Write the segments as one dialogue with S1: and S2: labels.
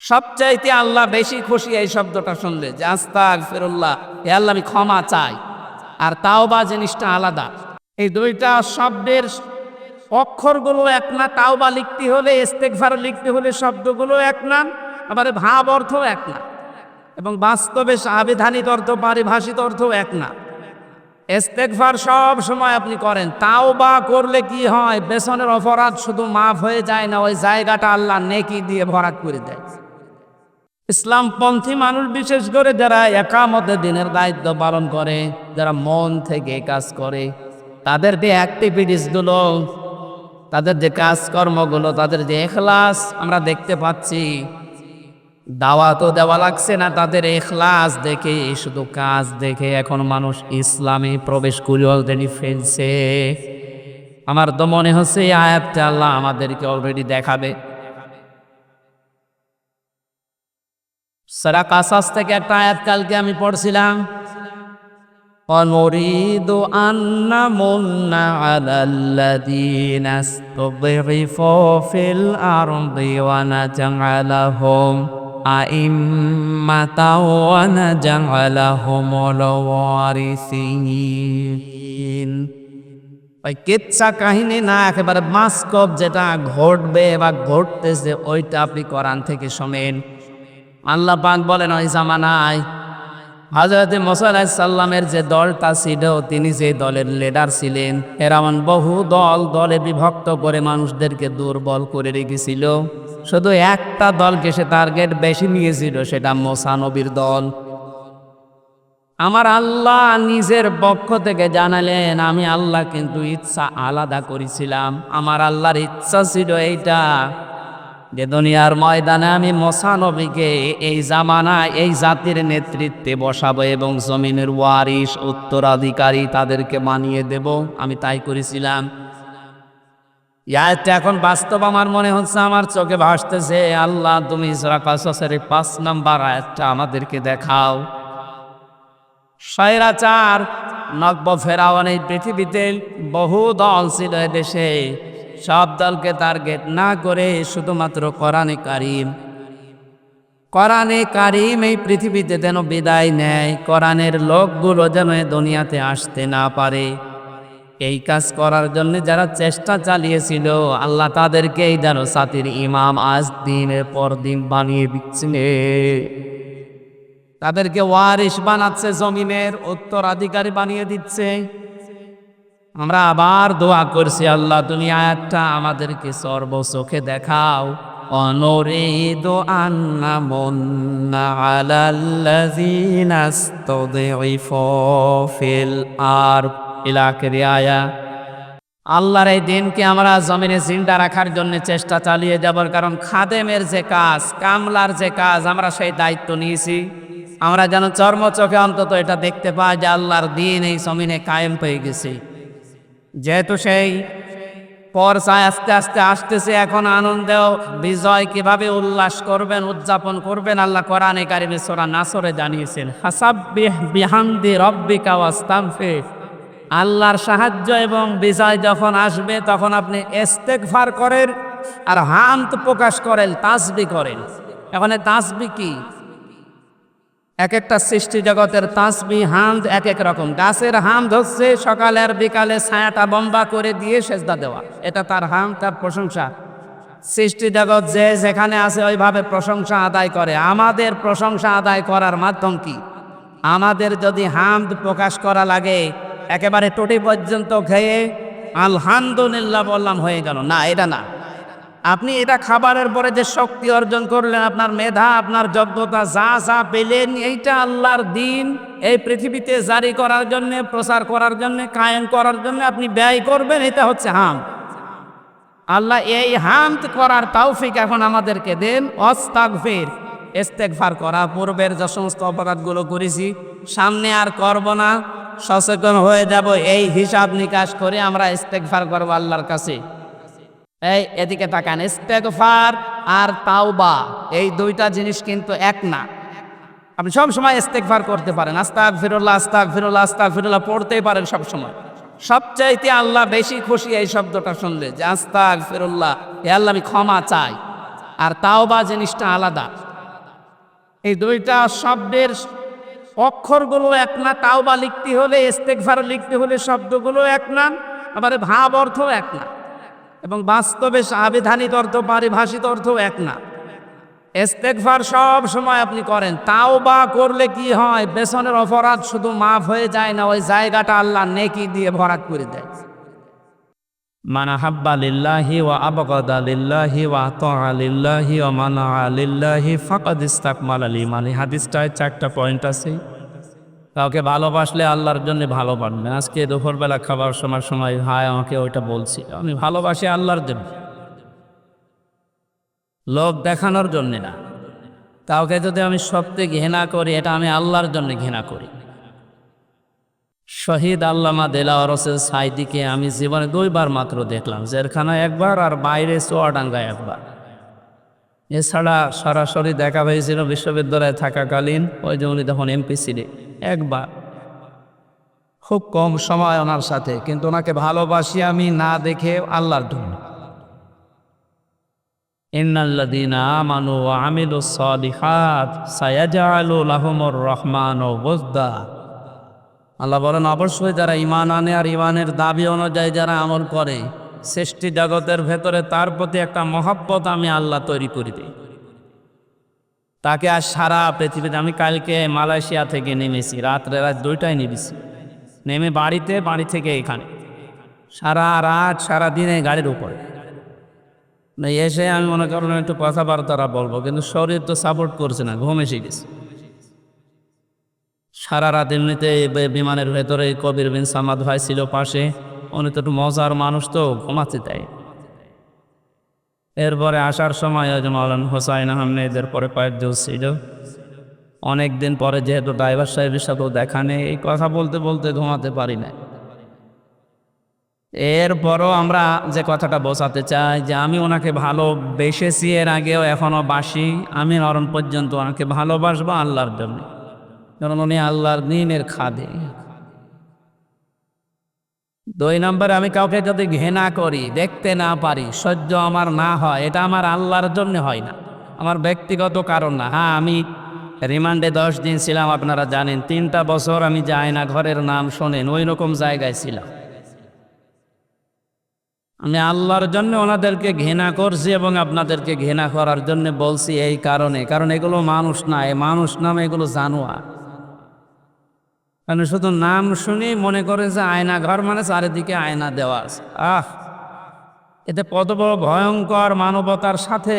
S1: সবচাইতে আল্লাহ বেশি খুশি এই শব্দটা শুনলে, যে আস্তাগফিরুল্লাহ, হে আল্লাহ আমি ক্ষমা চাই। আর তাওবা জিনিসটা আলাদা। এই দুইটা শব্দের অক্ষরগুলো এক না, তাওবা লিখতে হলে ইস্তেগফার লিখতে হলে শব্দগুলো এক না, আবার ভাব অর্থও এক না, এবং বাস্তবে সাংবিধানিক অর্থ পারিভাষিক অর্থও এক না। ইস্তেগফার সব সময় আপনি করেন, তাওবা করলে কি হয়, পেছনের অপরাধ শুধু মাফ হয়ে যায় না, ওই জায়গাটা আল্লাহ নেকি দিয়ে ভরাট করে দেয়। ইসলামপন্থী মানুষ, বিশেষ করে যারা একামতে দিনের দায়িত্ব পালন করে, যারা মন থেকে কাজ করে, তাদের যে অ্যাক্টিভিটিসগুলো, তাদের যে কাজকর্মগুলো, তাদের যে ইখলাস আমরা দেখতে পাচ্ছি। দাওয়াতও দেওয়া লাগছে না তাদের ইখলাস দেখে, শুধু কাজ দেখে এখন মানুষ ইসলামে প্রবেশ করে অলরেডি ফেলছে। আমার তো মনে হচ্ছে এই আয়াতটা আল্লাহ আমাদেরকে অলরেডি দেখাবে। সূরা কাসাস থেকে একটা আয়াত কালকে আমি পড়ছিলাম, ونريد أن نمن على الذين استضعفوا في الأرض ونجعلهم أئمة ونجعلهم الوارثين। ওই কিচ্ছা কাহিনী না, একেবারে বাস্তব যেটা ঘটবে বা ঘটতেছে ওইটা আপনি কোরআন থেকে শোনেন। আল্লাহ পাক বলেন, ওই জামানায় হযরত মুসা আলাইহিস সালামের যে দলটা ছিল, তিনি যে দলের লিডার ছিলেন, এমন বহু দলে বিভক্ত করে মানুষদেরকে দুর্বল করে রেখেছিল। শুধু একটা দলকে সে টার্গেট বেশি নিয়েছিল, সেটা মুসা নবীর দল। আমার আল্লাহ নিজের পক্ষ থেকে জানালেন, আমি আল্লাহ কিন্তু ইচ্ছা আলাদা করেছিলাম। আমার আল্লাহর ইচ্ছা ছিল এইটা, যে দুনিয়ার ময়দানে আমি মুসা নবীকে এই জামানায় এই জাতির নেতৃত্বে বসাবো এবং জমিনের ওয়ারিস উত্তরাধিকারী তাদেরকে মানিয়ে দেব। আমি তাই করেছিলাম। এটা এখন বাস্তব আমার মনে হচ্ছে, আমার চোখে ভাসতেছে। আল্লাহ তুমি সূরা কাসাসের 5 নম্বর আয়াতটা আমাদেরকে দেখাও। স্বৈরাচার নব্য ফেরাউন এই পৃথিবীতে বহু দল ছিল এদেশে, সব দলকে টার্গেট না করে শুধুমাত্র কোরআনে কারিম এই পৃথিবীতে যেন বিদায় নেয়, কোরআনের লোকগুলো যেন এ দুনিয়াতে আসতে না পারে, এই কাজ করার জন্য যারা চেষ্টা চালিয়েছিল, আল্লাহ তাদেরকেই যেন জাতির ইমাম আজ দিনের পর দিন বানিয়ে দিচ্ছে। তাদেরকে ওয়ারিস বানাচ্ছে, জমিনের উত্তরাধিকারী বানিয়ে দিচ্ছে। আমরা আবার দোয়া করছি, আল্লাহ তুমি আয়াতটা আমাদেরকে সর্বচোখে দেখাও। অনুরিদু আন নামুন্না আলাল্লাযীনা ইসতুযইফু ফিল আরদ ইলা আখিরি আয়াত। আল্লাহর এই দিনকে আমরা জমিনে জিন্দা রাখার জন্য চেষ্টা চালিয়ে যাবার, কারণ খাদেমের যে কাজ, কামলার যে কাজ, আমরা সেই দায়িত্ব নিয়েছি। আমরা যেন চর্মচোখে অন্তত এটা দেখতে পাই যে আল্লাহর দিন এই জমিনে কায়েম হয়ে গেছে। যেহেতু সেই পর্যায়ে আস্তে আস্তে আসতেছে, এখন আনন্দ বিজয় কিভাবে উল্লাস করবেন, উদযাপন করবেন, আল্লাহ কোরআনে কারিমে সূরা নাসরে জানিয়েছেন, ফাসাব্বিহ বিহামদি রাব্বিকা ওয়াস্তাগফির। আল্লাহর সাহায্য এবং বিজয় যখন আসবে, তখন আপনি ইস্তেগফার করেন আর হামদ প্রকাশ করেন, তাসবিহ করেন। এখন তাসবিহ কি? এক একটা সৃষ্টি জগতের তাসবিহ হামদ এক এক রকম। গাছের হামদ হচ্ছে সকালে আর বিকালে ছায়াটা বম্বা করে দিয়ে সেজদা দেওয়া, এটা তার হামদ, তার প্রশংসা। সৃষ্টি জগৎ যে যেখানে আছে ওইভাবে প্রশংসা আদায় করে। আমাদের প্রশংসা আদায় করার মাধ্যম কি? আমাদের যদি হামদ প্রকাশ করা লাগে, একেবারে টুটি পর্যন্ত খেয়ে আলহামদুলিল্লাহ বললাম হয়ে গেল না, এটা না। আপনি এটা খাবারের পরে যে শক্তি অর্জন করলেন, আপনার মেধা, আপনার যোগ্যতা, যা যা পেলেন, এইটা আল্লাহর দিন এই পৃথিবীতে জারি করার জন্য, প্রচার করার জন্য, কায়েম করার জন্য আপনি ব্যয় করবেন, এটা হচ্ছে হামদ। আল্লাহ এই হামদ করার তৌফিক এখন আমাদেরকে দেন। ওয়াস্তাগফির, ইস্তেগফার করা, পূর্বের যে সমস্ত অপরাধগুলো করেছি সামনে আর করব না, সচেতন হয়ে যাব, এই হিসাব নিকাশ করে আমরা ইস্তেগফার করব আল্লাহর কাছে। এই এদিকে তাকান, ইস্তেগফার আর তাওবা এই দুইটা জিনিস কিন্তু এক না। আপনি সব সময় ইস্তেগফার করতে পারেন, আস্তাগফিরুল্লাহ আস্তাগফিরুল্লাহ আস্তাগফিরুল্লাহ পড়তেই পারেন সব সময়। সবচাইতে আল্লাহ বেশি খুশি এই শব্দটা শুনলে, যে আস্তাগফিরুল্লাহ, হে আল্লাহ আমি ক্ষমা চাই। আর তাওবা জিনিসটা আলাদা। এই দুইটা শব্দের অক্ষরগুলো এক না, তাওবা লিখতে হলে, ইস্তেগফার লিখতে হলে শব্দগুলো এক না, আবার ভাব অর্থ এক না, এবং বাস্তবে সাংবিধানিক অর্থ, পারিভাষিক অর্থ এক না। ইস্তেগফার সব সময় আপনি করেন, তাওবা করলে কি হয়, পেছনের অপরাধ শুধু মাফ হয়ে যায় না, ওই জায়গাটা আল্লাহ নেকি দিয়ে ভরাট করে দেয়। মান আহাব্বা লিল্লাহি ওয়া আবগাদা লিল্লাহি ওয়া আতাআ লিল্লাহি ওয়া মানাআ লিল্লাহি ফাকাদ ইসতাকমালাল ঈমান। এই হাদিসটায় 4টা পয়েন্ট আছে। কাউকে ভালোবাসলে আল্লাহর জন্য ভালোবাসবেন। আজকে দুপুরবেলা খাবার সময় ভাই আমাকে ওইটা বলছি, আমি ভালোবাসি আল্লাহর জন্য, লোক দেখানোর জন্য না। কাউকে যদি আমি সত্যি ঘৃণা করি, এটা আমি আল্লাহর জন্য ঘৃণা করি। শহীদ আল্লামা দেলাওয়ার হোসেন সাঈদীকে আমি জীবনে 2বার মাত্র দেখলাম, জেলখানায় একবার আর বাইরে চুয়াডাঙ্গায় একবার। এছাড়া সরাসরি দেখা হয়েছিল বিশ্ববিদ্যালয়ে থাকাকালীন, ওই যে উনি তখন এমপি ছিলেন, একবার। খুব কম সময় ওনার সাথে, কিন্তু ওনাকে ভালোবাসি আমি না দেখে আল্লাহর জন্য। ইন্নাল্লাযীনা আমানু ওয়া আমিলুস সালিহাত সায়াজআলু লাহুমুর রহমানু ওয়্যা। আল্লাহ বলেন, অবশ্যই যারা ঈমান আনে আর ঈমানের দাবি অনুযায়ী যারা আমল করে, সৃষ্টি জগতের ভেতরে তার প্রতি একটা মহব্বত আমি আল্লাহ তৈরি করে দিই। তাকে আর সারা পৃথিবীতে, আমি কালকে মালয়েশিয়া থেকে নেমেছি, রাত 2টায় নেমেছি, নেমে বাড়ি থেকে এখানে সারা রাত সারা দিনে গাড়ির উপরে এসে আমি মনে করলাম একটু কথাবার্তা বলবো, কিন্তু শরীর তো সাপোর্ট করছে না, ঘুম এসে গেছে। সারা রাত এমনিতে বিমানের ভেতরে কবির বিন সামাদ ভাই ছিল পাশে, উনি তো একটু মজার মানুষ, তো ঘুমাতে দেয়। এরপরে আসার সময় ওই যে মাওলানা হোসাইন আহমেদের পরে কয়েকজন ছিল। অনেকদিন পরে যেহেতু ড্রাইভার সাহেবের সাথেও দেখা নেই, এই কথা বলতে বলতে ঘুমাতে পারি না। এরপরও আমরা যে কথাটা বোঝাতে চাই যে আমি ওনাকে ভালোবেসেছি, এর আগেও এখনও বাসি, আমি মরণ পর্যন্ত ওনাকে ভালোবাসবো আল্লাহর জন্য, কারণ উনি আল্লাহর দ্বীনের খাদে। 2 নম্বরে, আমি কাউকে যদি ঘৃণা করি, দেখতে না পারি, সহ্য আমার না হয়, এটা আমার আল্লাহর জন্য হয় না, আমার ব্যক্তিগত কারণ না। হ্যাঁ, আমি রিমান্ডে 10 দিন ছিলাম, আপনারা জানেন। 3টা বছর আমি যাই না, ঘরের নাম শোনেন, ওই রকম জায়গায় ছিলাম। আমি আল্লাহর জন্য ওনাদেরকে ঘৃণা করছি এবং আপনাদেরকে ঘৃণা করার জন্য বলছি এই কারণে, কারণ এগুলো মানুষ না, এই মানুষ নামে এগুলো জানোয়ার। কারণ শুধু নাম শুনি মনে করে যে আয়না ঘর মানে চারিদিকে আয়না দেওয়া আছে। এতে কত বড় ভয়ঙ্কর মানবতার সাথে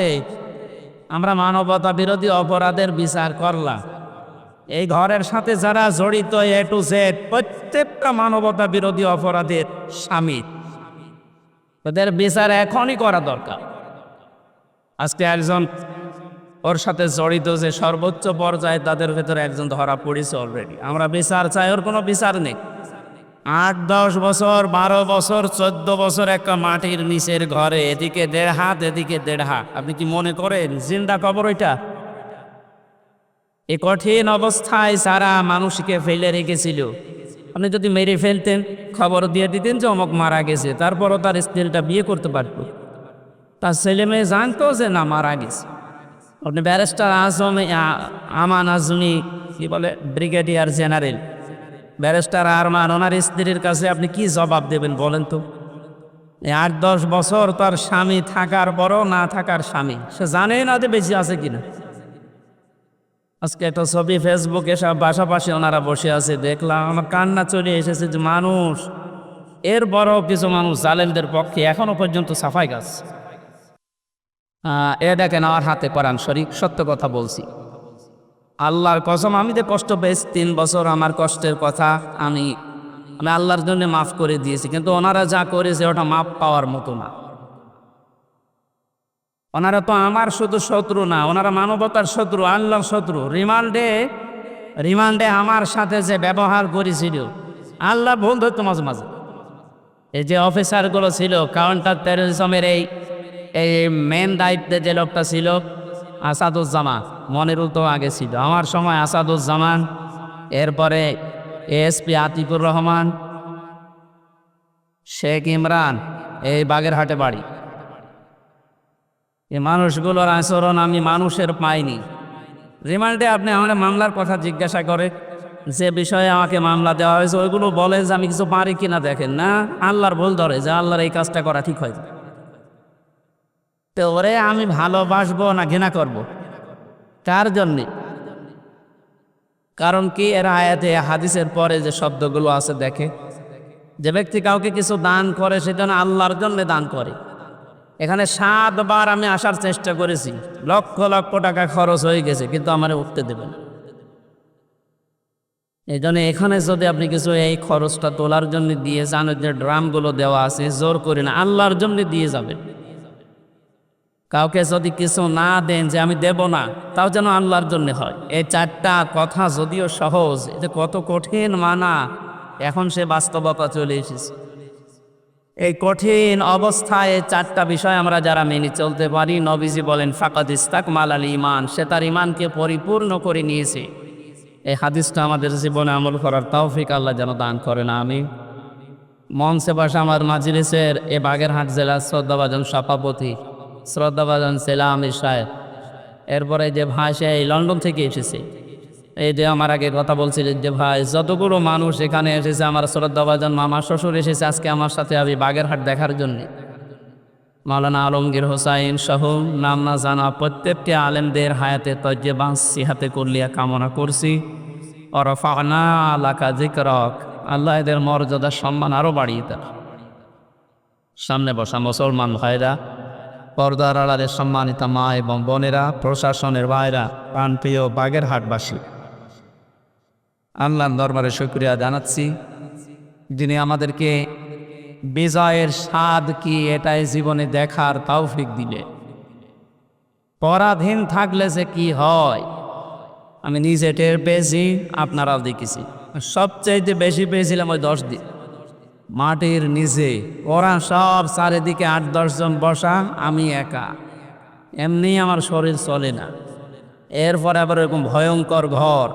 S1: আমরা মানবতা বিরোধী অপরাধের বিচার করলাম। এই ঘরের সাথে যারা জড়িত A to Z প্রত্যেকটা মানবতা বিরোধী অপরাধের শামিল, তাদের বিচার এখনই করা দরকার। আজকে একজন ওর সাথে জড়িত যে সর্বোচ্চ পর্যায়ে, তাদের ভেতরে একজন ধরা পড়েছে অলরেডি। আমরা বিচার চাই, ওর কোনো বিচার নেই। 8-10 বছর, 12 বছর, 14 বছর একটা মাটির নিচের ঘরে, এদিকে 1.5 হাত এদিকে 1.5 হাত। আপনি কি মনে করেন জিন্দা কবর ওইটা? এই কঠিন অবস্থায় সারা মানুষকে ফেলে রেখেছিল। আপনি যদি মেরে ফেলতেন, খবর দিয়ে দিতেন যে অমুক মারা গেছে, তারপরও তার স্ত্রীটা বিয়ে করতে পারত, তার ছেলে মেয়ে জানতো যে না মারা গেছে। আপনি ব্যারিস্টার আমান আজমি, কি বলে, ব্রিগেডিয়ার জেনারেল ব্যারিস্টার আরমান, ওনার স্ত্রীর কাছে আপনি কি জবাব দেবেন বলেন তো? 8-10 বছর তার স্বামী থাকার পরও না থাকার স্বামী, সে জানে না যে বেঁচে আছে কিনা। আজকে একটা ছবি ফেসবুকে সব পাশাপাশি ওনারা বসে আছে, দেখলাম, আমার কান্না চলে এসেছে যে মানুষ, এর বড় কিছু মানুষ জালেমদের পক্ষে এখনো পর্যন্ত সাফাই গাছ। এ দেখেন আমার হাতে কোরআন শরীফ, সত্য কথা বলছি, আল্লাহর কসম। আমি যে কষ্ট পেয়েছি 3 বছর, আমার কষ্টের কথা আমি আল্লাহর জন্য মাফ করে দিয়েছি, কিন্তু ওনারা যা করেছে ওটা মাফ পাওয়ার মতো না। ওনারা তো আমার শুধু শত্রু না, ওনারা মানবতার শত্রু, আল্লাহর শত্রু। রিমান্ডে আমার সাথে যে ব্যবহার করেছিল, আল্লাহ ভুল ধরতো মাঝে মাঝে। এই যে অফিসারগুলো ছিল, কাউন্টার টেররিজমের এই মেন দায়িত্বে যে লোকটা ছিল আসাদুজ্জামান, মনিরুল তো আগে ছিল, আমার সময় আসাদুজ্জামান, এরপরে এএসপি আতিকুর রহমান, শেখ ইমরান, এই বাগেরহাটে বাড়ি। এই মানুষগুলোর আচরণ আমি মানুষের পাইনি। রিমান্ডে আপনি আমার মামলার কথা জিজ্ঞাসা করে, যে বিষয়ে আমাকে মামলা দেওয়া হয়েছে ওইগুলো বলে যে আমি কিছু পারি কিনা, দেখেন না আল্লাহর ভুল ধরে যে আল্লাহর এই কাজটা করা ঠিক হয়। তো ওরে আমি ভালোবাসবো না ঘৃণা করব? কার জন্যে? কারণ কি, এর আয়াতে হাদিসের পরে যে শব্দগুলো আছে দেখে, যে ব্যক্তি কাউকে কিছু দান করে সেটা না আল্লাহর জন্য দান করে। এখানে 7 বার আমি আসার চেষ্টা করেছি, লক্ষ লক্ষ টাকা খরচ হয়ে গেছে, কিন্তু আমারে উঠতে দেবেন। এই জন্য এখানে যদি আপনি কিছু এই খরচটা তোলার জন্য দিয়ে যান, যে ড্রামগুলো দেওয়া আছে জোর করে না, আল্লাহর জন্য দিয়ে যাবেন। কাউকে যদি কিছু না দেন যে আমি দেব না, তাও যেন আল্লাহর জন্য হয়। এই 4টা কথা যদিও সহজ, এটা কত কঠিন মানা, এখন সে বাস্তবতা চলে এসেছে। এই কঠিন অবস্থায় এই 4টা বিষয় আমরা যারা মেনে চলতে পারি, নবীজি বলেন ফাকাদ ইস্তাকমাল আল ঈমান, সে তার ঈমানকে পরিপূর্ণ করে নিয়েছে। এই হাদিসটা আমাদের জীবনে আমল করার তৌফিক আল্লাহ যেন দান করেন, আমিন। মঞ্চে বসে আমার মাজলিসের এ বাগেরহাট জেলার শ্রদ্ধাভাজন সভাপতি, শ্রদ্ধাভাজন সেলাম আমির সাহেব, এরপরে যে ভাই সে এই লন্ডন থেকে এসেছে, এই যে আমার আগে কথা বলছিলেন যে ভাই যতগুলো মানুষ এখানে এসেছে, আমার শ্রদ্ধাভাজন মামা শ্বশুর এসেছে আজকে আমার সাথে আমি বাগেরহাট দেখার জন্যে, মাওলানা আলমগীর হোসাইন সহ নাম না জানা প্রত্যেকটি আলেমদের হায়াতে তজ্জেবা সিহাতে কুল্লিয়া কামনা করছি। ওরফানা লাকা যিকরাক, আল্লাহ এদের মর্যাদা সম্মান আরও বাড়িয়ে দেন। সামনে বসা মুসলমান ভাইরা, পর্দার আড়ালের সম্মানিতা মা এবং বোনেরা, প্রশাসনের ভাইরা, প্রাণপ্রিয় বাগেরহাটবাসী, আল্লাহর দরবারে শুকরিয়া জানাচ্ছি, যিনি আমাদেরকে বিজয়ের স্বাদ কি এটাই জীবনে দেখার তৌফিক দিলে। পরাধীন থাকলে যে কি হয় আমি নিজে টের পেয়েছি, আপনারাও দেখেছি। সবচাইতে বেশি পেয়েছিলাম ওই 10 দিন মাটির নিচে, ওরা সব চারিদিকে 8-10 জন বসা, আমি একা, এমনি আমার শরীর চলে না। এরপরে আবার এরকম ভয়ঙ্কর ঘর,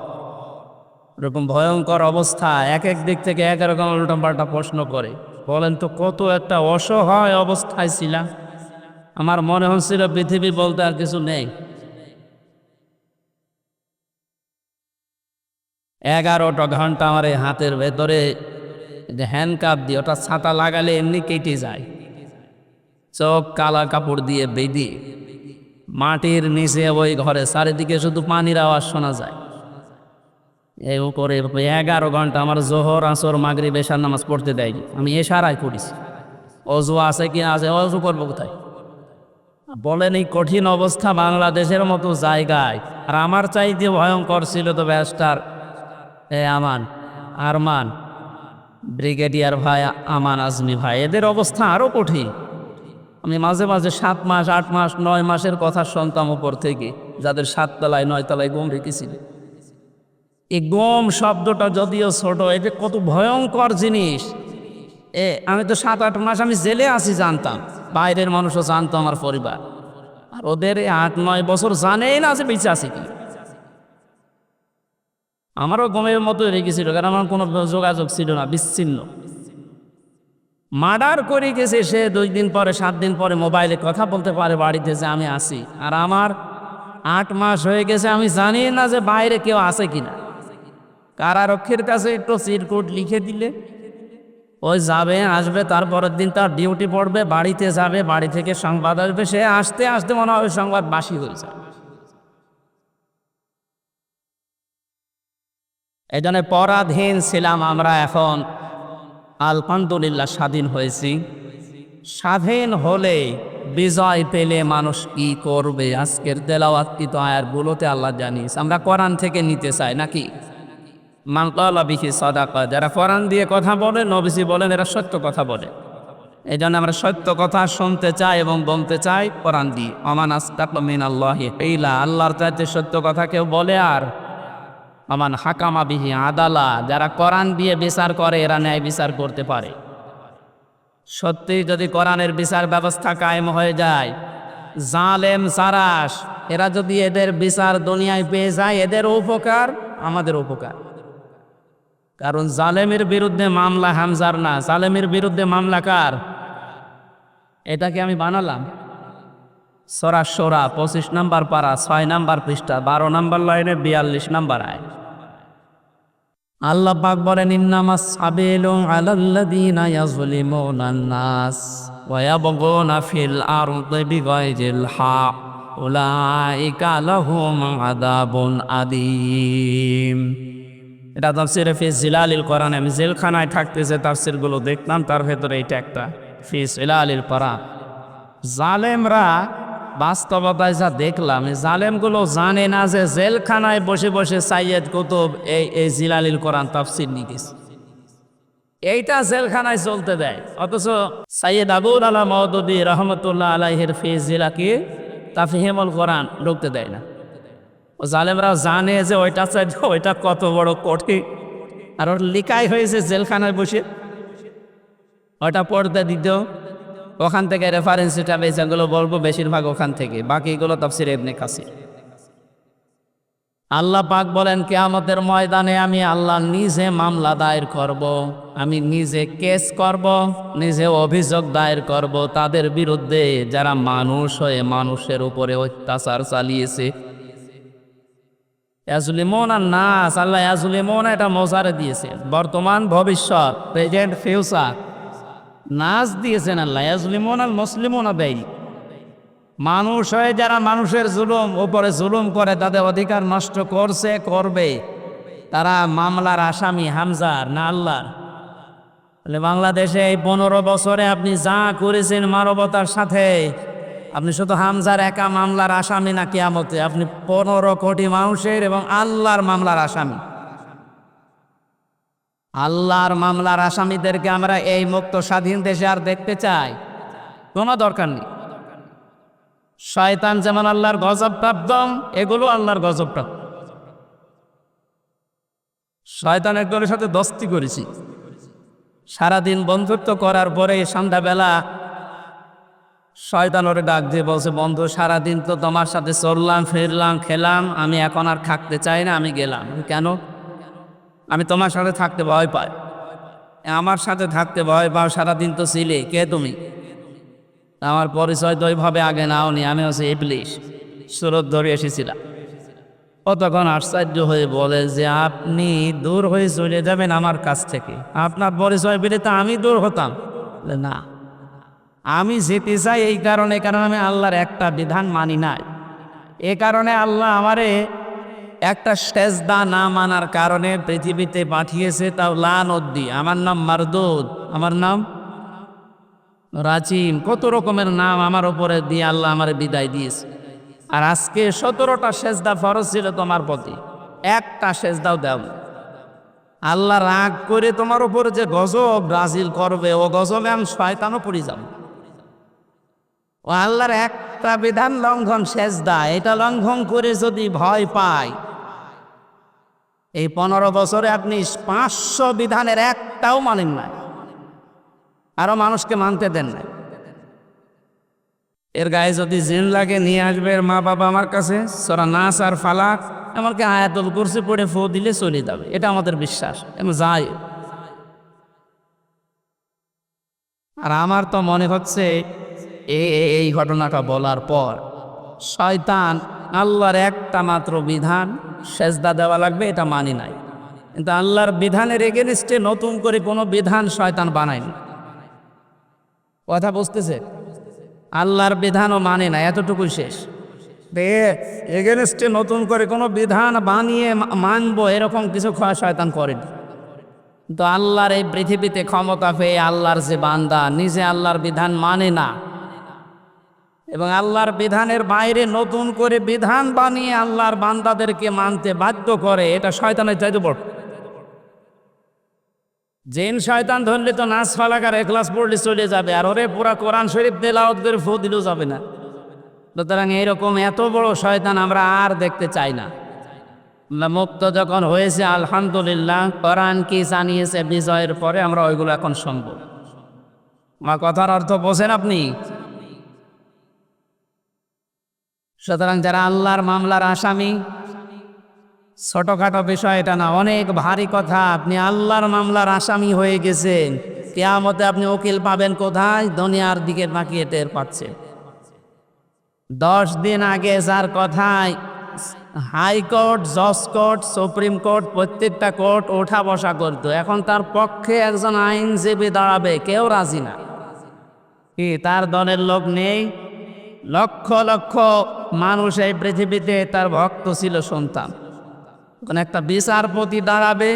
S1: এরকম ভয়ঙ্কর অবস্থা, এক এক দিক থেকে এক রকম উল্টাপাল্টা প্রশ্ন করে। বলেন তো কত একটা অসহায় অবস্থায় ছিলাম, আমার মনে হচ্ছিল পৃথিবী বলতে আর কিছু নেই। 11টা ঘন্টা আমার এই হাতের ভেতরে যে হ্যান্ডকাপ দিয়ে, ওটা ছাতা লাগালে এমনি কেটে যায়, চোখ কালা কাপড় দিয়ে বেঁধে মাটির নিচে ওই ঘরে, চারিদিকে শুধু পানির আওয়াজ শোনা যায়। এই উপরে 11 ঘন্টা আমার জোহর আসর মাগরিব এশার নামাজ পড়তে দেয়নি, আমি এশারায় পড়িছি। অজু আছে কি আছে, অজু করবো কোথায়? বলেন এই কঠিন অবস্থা বাংলাদেশের মতো জায়গায়, আর আমার চাইতে ভয়ঙ্কর ছিল তো ব্যারিস্টার আরমান, ব্রিগেডিয়ার ভাই আমান আজমি ভাই, এদের অবস্থা আরও কঠিন। আমি মাঝে মাঝে 7 মাস 8 মাস 9 মাসের কথা শুনতাম উপর থেকে, যাদের 7 তলায় 9 তলায় গম রেখেছিল। এই গম শব্দটা যদিও ছোট, এটা কত ভয়ঙ্কর জিনিস। আমি তো 7-8 মাস আমি জেলে আছি জানতাম, বাইরের মানুষও জানতো, আমার পরিবার। আর ওদের 8-9 বছর জানেই না যে বেঁচে আছে কি। আমারও গমের মতো রেখেছিল, কারণ আমার কোনো যোগাযোগ ছিল না, বিচ্ছিন্ন। মার্ডার করে গেছে সে 2 দিন পরে 7 দিন পরে মোবাইলে কথা বলতে পারে বাড়িতে যে আমি আছি, আর আমার 8 মাস হয়ে গেছে, আমি জানি না যে বাইরে কেউ আছে কিনা। কারারক্ষীর কাছে একটু চিরকুট লিখে দিলে ওই যাবে আসবে, তারপরের দিন তার ডিউটি পড়বে, বাড়িতে যাবে, বাড়ি থেকে সংবাদ আসবে, সে আসতে আসতে মনে হয় সংবাদ বাসি হয়ে যায়। এই জন্য পরাধীন ছিলাম আমরা, এখন আলহামদুলিল্লাহ স্বাধীন হয়েছি। স্বাধীন হলে বিজয় পেলে মানুষ কি করবে, আজকের তেলাওয়াতকৃত আয়াতগুলোতে আল্লাহ জানিস। আমরা কোরআন থেকে নিতে চাই নাকি? মান ক্বালা বিহি সাদাকা, যারা কোরআন দিয়ে কথা বলে, নবীজি বলেন এরা সত্য কথা বলে। এই জন্য আমরা সত্য কথা শুনতে চাই এবং বলতে চাই কোরআন দিয়ে। আমান আসতাকু মিনাল্লাহি কিলা, আল্লাহর চাইতে সত্য কথা কেউ বলে? আর আমান হাকামা বিহি আদালা, যারা কোরআন দিয়ে বিচার করে এরা ন্যায় বিচার করতে পারে। সত্যি যদি কোরআনের বিচার ব্যবস্থা কায়েম হয়ে যায়, জালেম সারাস এরা যদি এদের বিচার দুনিয়ায় পেয়ে যায়, এদের উপকার আমাদের উপকার। কারণ জালেমের বিরুদ্ধে মামলা হামজার না, জালেমের বিরুদ্ধে মামলা কার? এটাকে আমি বানালাম, সূরা শূরা 25 নম্বর পারা 6 নম্বর পৃষ্ঠা 12 নম্বর লাইনে 42 নম্বর আয়াত। আল্লাহ পাক বলেন, ইন্নামাস সাবিলু আলাল্লাযীনা ইয়াযলিমুনান নাস ওয়া ইয়াবগুনা ফিল আরদি বিগাইরিল হক উলাইকা লাহুম আযাবুন আযীম। এটা তাফসীরে ফি জিলালিল কোরআন। আমি জেলখানায় থাকতে যে তাফসীরগুলো দেখলাম তার ভেতরে এটা একটা, ফি জিলালিল কোরআন। জালেমরা বাস্তবতায় যা দেখলাম, এই জালেমগুলো জানে না যে জেলখানায় বসে বসে সাইয়েদ কুতুব এই জিলালিল কোরআন তাফসীর নিয়েছে, এইটা জেলখানায় চলতে দেয়। অথচ সাইয়েদ আবুল আলা মওদুদী রহমতুল্লাহ আলাইহির ফি জিলাকি তাফহিমুল কোরআন ঢুকতে দেয় না। ও জালেমরা জানে যে ওইটা চাইতে ওইটা কত বড় কঠিন, আর ওর লিখাই হয়েছে জেলখানায় বসে, ওটা পড়তে দিত। ওখান থেকে রেফারেন্স হিসাবে যেগুলো বলবো বেশিরভাগ ওখান থেকে, বাকিগুলো তাফসীর ইবনে কাসির। আল্লাহ পাক বলেন, কিয়ামতের ময়দানে আমি আল্লাহ নিজে মামলা দায়ের করব, আমি নিজে কেস করব, নিজে অভিযোগ দায়ের করব তাদের বিরুদ্ধে যারা মানুষ হয়ে মানুষের উপরে অত্যাচার চালিয়েছে। ইয়াজলিমুনান নাস, আল্লাহ ইয়াজলিমুনা এটা মোজারে দিয়েছেন, বর্তমান ভবিষ্যৎ, প্রেজেন্ট ফিউচার। নাস দিয়েছেন আল্লাহ, ইয়াজলিমুনাল মুসলিমুনা দেয়। মানুষ হয়ে যারা মানুষের জুলুম উপরে জুলুম করে, তাদের অধিকার নষ্ট করছে, করবে, তারা মামলার আসামি হামজার না আল্লাহর? তাহলে বাংলাদেশে এই 15 বছরে আপনি যা করেছেন মানবতার সাথে, আপনি শুধু হামজার একা মামলার আসামি না কিয়ামতে? আপনি 15 কোটি মানুষের এবং আল্লাহর মামলার আসামি। আল্লাহর মামলার আসামিদেরকে আমরা এই মুক্ত স্বাধীন দেশে আর দেখতে চাই? কোনো দরকার নেই। শয়তান যেমন আল্লাহর গজবপ্রাপ্ত, এগুলো আল্লাহর গজবপ্রাপ্ত। শয়তানের দলের সাথে দস্তি করেছি, সারাদিন বন্ধুত্ব করার পরে সন্ধ্যাবেলা শয়তান ওরে ডাক দিয়ে বলছে, বন্ধু সারাদিন তো তোমার সাথে চললাম ফিরলাম খেলাম, আমি এখন আর থাকতে চাই না, আমি গেলাম। কেন? আমি তোমার সাথে থাকতে ভয় পাই। আমার সাথে থাকতে ভয় পাও? সারাদিন তো ছিলে, কে তুমি? আমার পরিচয় তো ওইভাবে আগে নাওনি, আমি হচ্ছে ইবলিশ, সুরত ধরে এসেছিলাম। ও তখন আশ্চর্য হয়ে বলে যে, আপনি দূর হয়ে চলে যাবেন আমার কাছ থেকে, আপনার পরিচয় পেলে তো আমি দূর হতাম। না, আমি যেতে চাই এই কারণে, কারণ আমি আল্লাহর একটা বিধান মানি নাই। এ কারণে আল্লাহ আমারে একটা সেজদা না মানার কারণে পৃথিবীতে পাঠিয়েছে, তাও লানত দিয়ে। আমার নাম মারদুদ, আমার নাম রাজিম, কত রকমের নাম আমার উপরে দিয়ে আল্লাহ আমার বিদায় দিয়েছে। আর আজকে 17টা সেজদা ফরজ ছিল তোমার প্রতি, একটা সেজদাও দাও। আল্লাহ রাগ করে তোমার উপরে যে গজব ব্রাজিল করবে, ও গজবে আমি শয়তানও পড়ে যাব। ও আল্লাহর একটা বিধান লঙ্ঘন সেজদা, এটা লঙ্ঘন করে যদি ভয় পায়, এই 15 বছরে আপনি 500 বিধানের একটাও মানেন না, আরো মানুষকে মানতে দেন না। এর গায়ে যদি জিন লাগে নিয়ে আসবে এর মা বাবা আমার কাছে, সূরা নাস আর ফালাক, এমনকি আয়াতুল কুরসি পড়ে ফু দিলে চলে যাবে, এটা আমাদের বিশ্বাস। এবং যাই, আর আমার তো মনে হচ্ছে এই ঘটনাটা বলার পর শয়তান আল্লাহর একটা মাত্র বিধান সেজদা দেওয়া লাগবে এটা মানি নাই, কিন্তু আল্লাহর বিধানের এগেনস্টে নতুন করে কোনো বিধান শয়তান বানায়নি। কথা বুঝতেছে? আল্লাহর বিধানও মানে না, এতটুকুই শেষ। এগেনস্টে নতুন করে কোনো বিধান বানিয়ে মানবো এরকম কিছু শয়তান করেনি। তো আল্লাহর এই পৃথিবীতে ক্ষমতা পেয়ে আল্লাহর যে বান্দা নিজে আল্লাহর বিধান মানে না এবং আল্লাহর বিধানের বাইরে নতুন করে বিধান বানিয়ে আল্লাহর বান্দাদেরকে মানতে বাধ্য করে, এটা শয়তানের চাইতে বড়। জিন শয়তান ধরলে তো নাচ ফালাক আর ইখলাস পড়লে চলে যাবে, আর ওরে পুরা কোরআন শরীফ তেলাওয়াত করে ফু দিলেও যাবে না। সুতরাং এইরকম এত বড় শয়তান আমরা আর দেখতে চাই না। মুক্ত যখন হয়েছে আলহামদুলিল্লাহ, কোরআন কি জানিয়েছে বিজয়ের পরে আমরা ওইগুলো এখন শুনবো। আমার কথার অর্থ বোঝেন আপনি? সুতরাং যারা আল্লাহর মামলার আসামি, ছোটখাটো বিষয় এটা না, অনেক ভারী কথা। আপনি আল্লাহর মামলার আসামি হয়ে গেছেন, কিয়ামতে আপনি উকিল পাবেন কোথায়? দুনিয়ার দিকে তাকিয়ে টের পাচ্ছে। 10 দিন আগে যার কথায় হাইকোর্ট, জজ কোর্ট, সুপ্রিম কোর্ট, প্রত্যেকটা কোর্ট ওঠা বসা করতো, এখন তার পক্ষে একজন আইনজীবী দাঁড়াবে, কেউ রাজি না। কি তার দলের লোক নেই? লক্ষ লক্ষ মানুষ এই পৃথিবীতে তার ভক্ত ছিল, সন্তান। এখন একটা বিচারপতি দাঁড়াবে,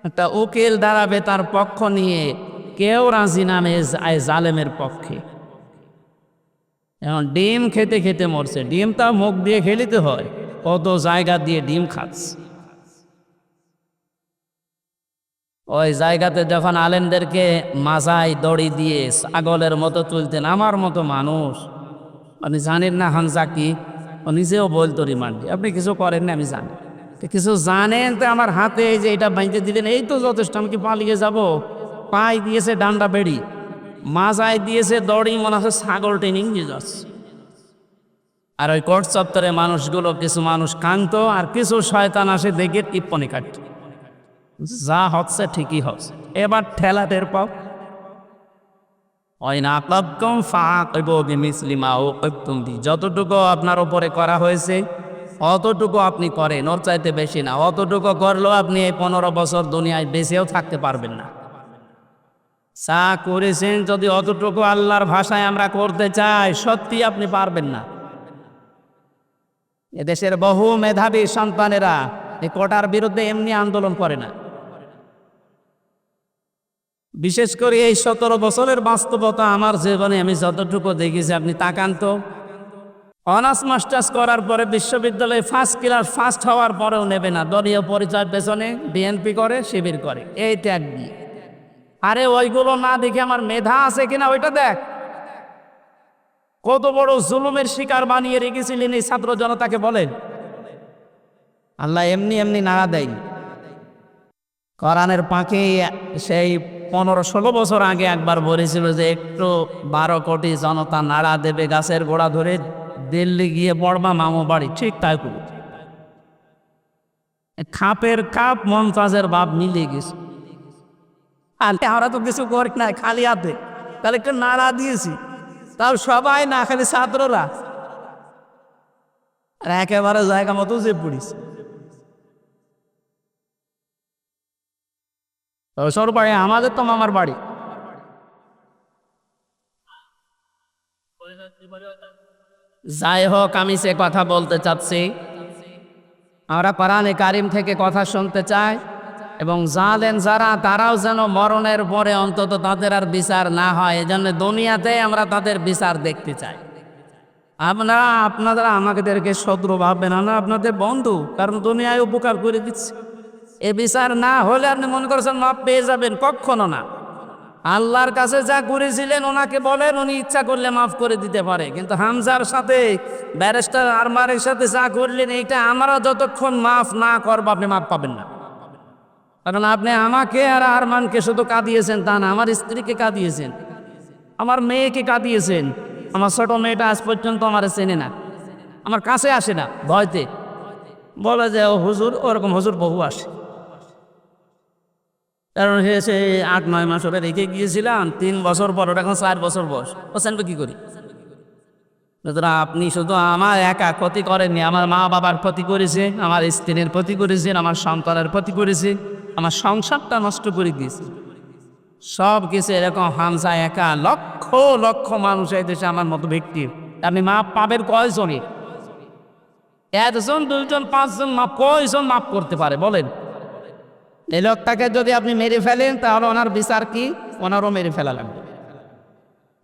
S1: একটা উকিল দাঁড়াবে তার পক্ষ নিয়ে, কেউ রাজি না এই জালেমের পক্ষে। এখন ডিম খেতে খেতে মরছে, ডিমটা মুখ দিয়ে খেলিতে হয়, কত জায়গা দিয়ে ডিম খাচ্ছে। ওই জায়গাতে যখন আলেমদেরকে মাজায় দড়ি দিয়ে ছাগলের মতো তুলতেন, আমার মতো মানুষ, আপনি জানেন না হামজা কি? ও নিজেও বলতো রিমান্ডে, আপনি কিছু করেন না আমি জানি, কিছু জানেন তো আমার হাতে এই যে এটা বাইতে দিলেন, এই তো যথেষ্ট, আমি কি পালিয়ে যাব? পায়ে দিয়েছে ডান্ডা বেড়ি, মাজায় দিয়েছে দড়ি, মনে হচ্ছে ছাগল ট্রেনিং দিয়ে যাচ্ছে। আর ওই কোর্ট চত্বরে মানুষগুলো, কিছু মানুষ কান্ত আর কিছু শয়তান আসে দেখে টিপ্পনি কাটে, যা হচ্ছে ঠিকই হচ্ছে, এবার ঠেলা টের পাও। যতটুকু আপনার উপরে করা হয়েছে অতটুকু আপনি করেন, ওর চাইতে বেশি না। অতটুকু করলেও আপনি এই 15 বছর দুনিয়ায় বেঁচেও থাকতে পারবেন না। যা করেছেন যদি অতটুকু আল্লাহর ভাষায় আমরা করতে চাই, সত্যি আপনি পারবেন না। এদেশের বহু মেধাবী সন্তানেরা এই কোটার বিরুদ্ধে এমনি আন্দোলন করে না। বিশেষ করে এই 17 বছরের বাস্তবতা আমার জীবনে আমি যতটুকু দেখেছি, আপনি তাকান তো, অনার্স মাস্টার্স করার পরে বিশ্ববিদ্যালয়ে ফার্স্ট ক্লাস ফার্স্ট হওয়ার পরেও নেবে না, দলীয় পরিচয় পেছনে বিএনপি করে, শিবির করে, এই ত্যাগ দিয়ে। আরে ওইগুলো না দেখে আমার মেধা আছে কিনা ওইটা দেখ। কত বড় জুলুমের শিকার বানিয়ে রেখেছিলেন এই ছাত্র জনতাকে বলেন। আল্লাহ এমনি এমনি নাড়া দেয়নি। কোরআনের পাখি সেই 15-16 বছর আগে একবার বলেছিল যে একটু 12 কোটি জনতা নাড়া দেবে গাছের গোড়া ধরে, দিল্লি গিয়ে পড়বা মামু বাড়ি, ঠিক তাই করব। খাপের খাপ মমতাজের বাপ মিলিয়ে গেছে। আমরা তো কিছু করি না, খালি হাতে, তাহলে একটু নাড়া দিয়েছি, তাও সবাই না, খালি ছাত্ররা, আর একেবারে জায়গা মতো যে পড়িস। সরবাড়ি আমাদের তো মামার বাড়ি। যাই হোক, আমি সে কথা বলতে চাচ্ছি, আমরা কোরআনে কারিম থেকে কথা শুনতে চাই, এবং জালেম যারা তারাও যেন মরণের পরে অন্তত তাদের আর বিচার না হয়, এজন্য দুনিয়াতে আমরা তাদের বিচার দেখতে চাই। আপনারা আমাদেরকে শত্রু ভাববেন না, আপনাদের বন্ধু, কারণ দুনিয়ায় উপকার করে দিচ্ছে। এ বিচার না হলে আপনি মনে করছেন মাপ পেয়ে যাবেন, কখনো না। আল্লাহর কাছে যা করেছিলেন ওনাকে বলেন, উনি ইচ্ছা করলে মাফ করে দিতে পারে। কিন্তু হামজার সাথে, ব্যারিস্টার আরমানের সাথে যা করলেন, এইটা আমরা যতক্ষণ মাফ না করবো আপনি মাফ পাবেন না। কারণ আপনি আমাকে আর আরমানকে শুধু কাঁদিয়েছেন তা না, আমার স্ত্রীকে কাঁদিয়েছেন, আমার মেয়েকে কাঁদিয়েছেন। আমার ছোট মেয়েটা আজ পর্যন্ত আমার চেনে না, আমার কাছে আসে না, ভয়তে বলে যে ও হুজুর, ওরকম হুজুর বহু আসে। কারণ সে 8-9 মাস ওরা রেখে গিয়েছিলাম, 3 বছর পর, ওটা এখন 4 বছর বয়স, ও জানবে কি করি? আপনি শুধু আমার একা ক্ষতি করেননি, আমার মা বাবার ক্ষতি করেছে, আমার স্ত্রীর ক্ষতি করেছেন, আমার সন্তানের ক্ষতি করেছে, আমার সংসারটা নষ্ট করে দিয়েছে। সব কিছু এরকম হামজা একা, লক্ষ লক্ষ মানুষ এই দেশে আমার মতো ব্যক্তি। আপনি মাপ পাবেন কয়জনে? 1 জন 2 জন 5 জন মাপ, কয়জন মাপ করতে পারে বলেন? এই লোকটাকে যদি আপনি মেরে ফেলেন তাহলে ওনার বিচার কি? ওনারও মেরে ফেলা লাগবে।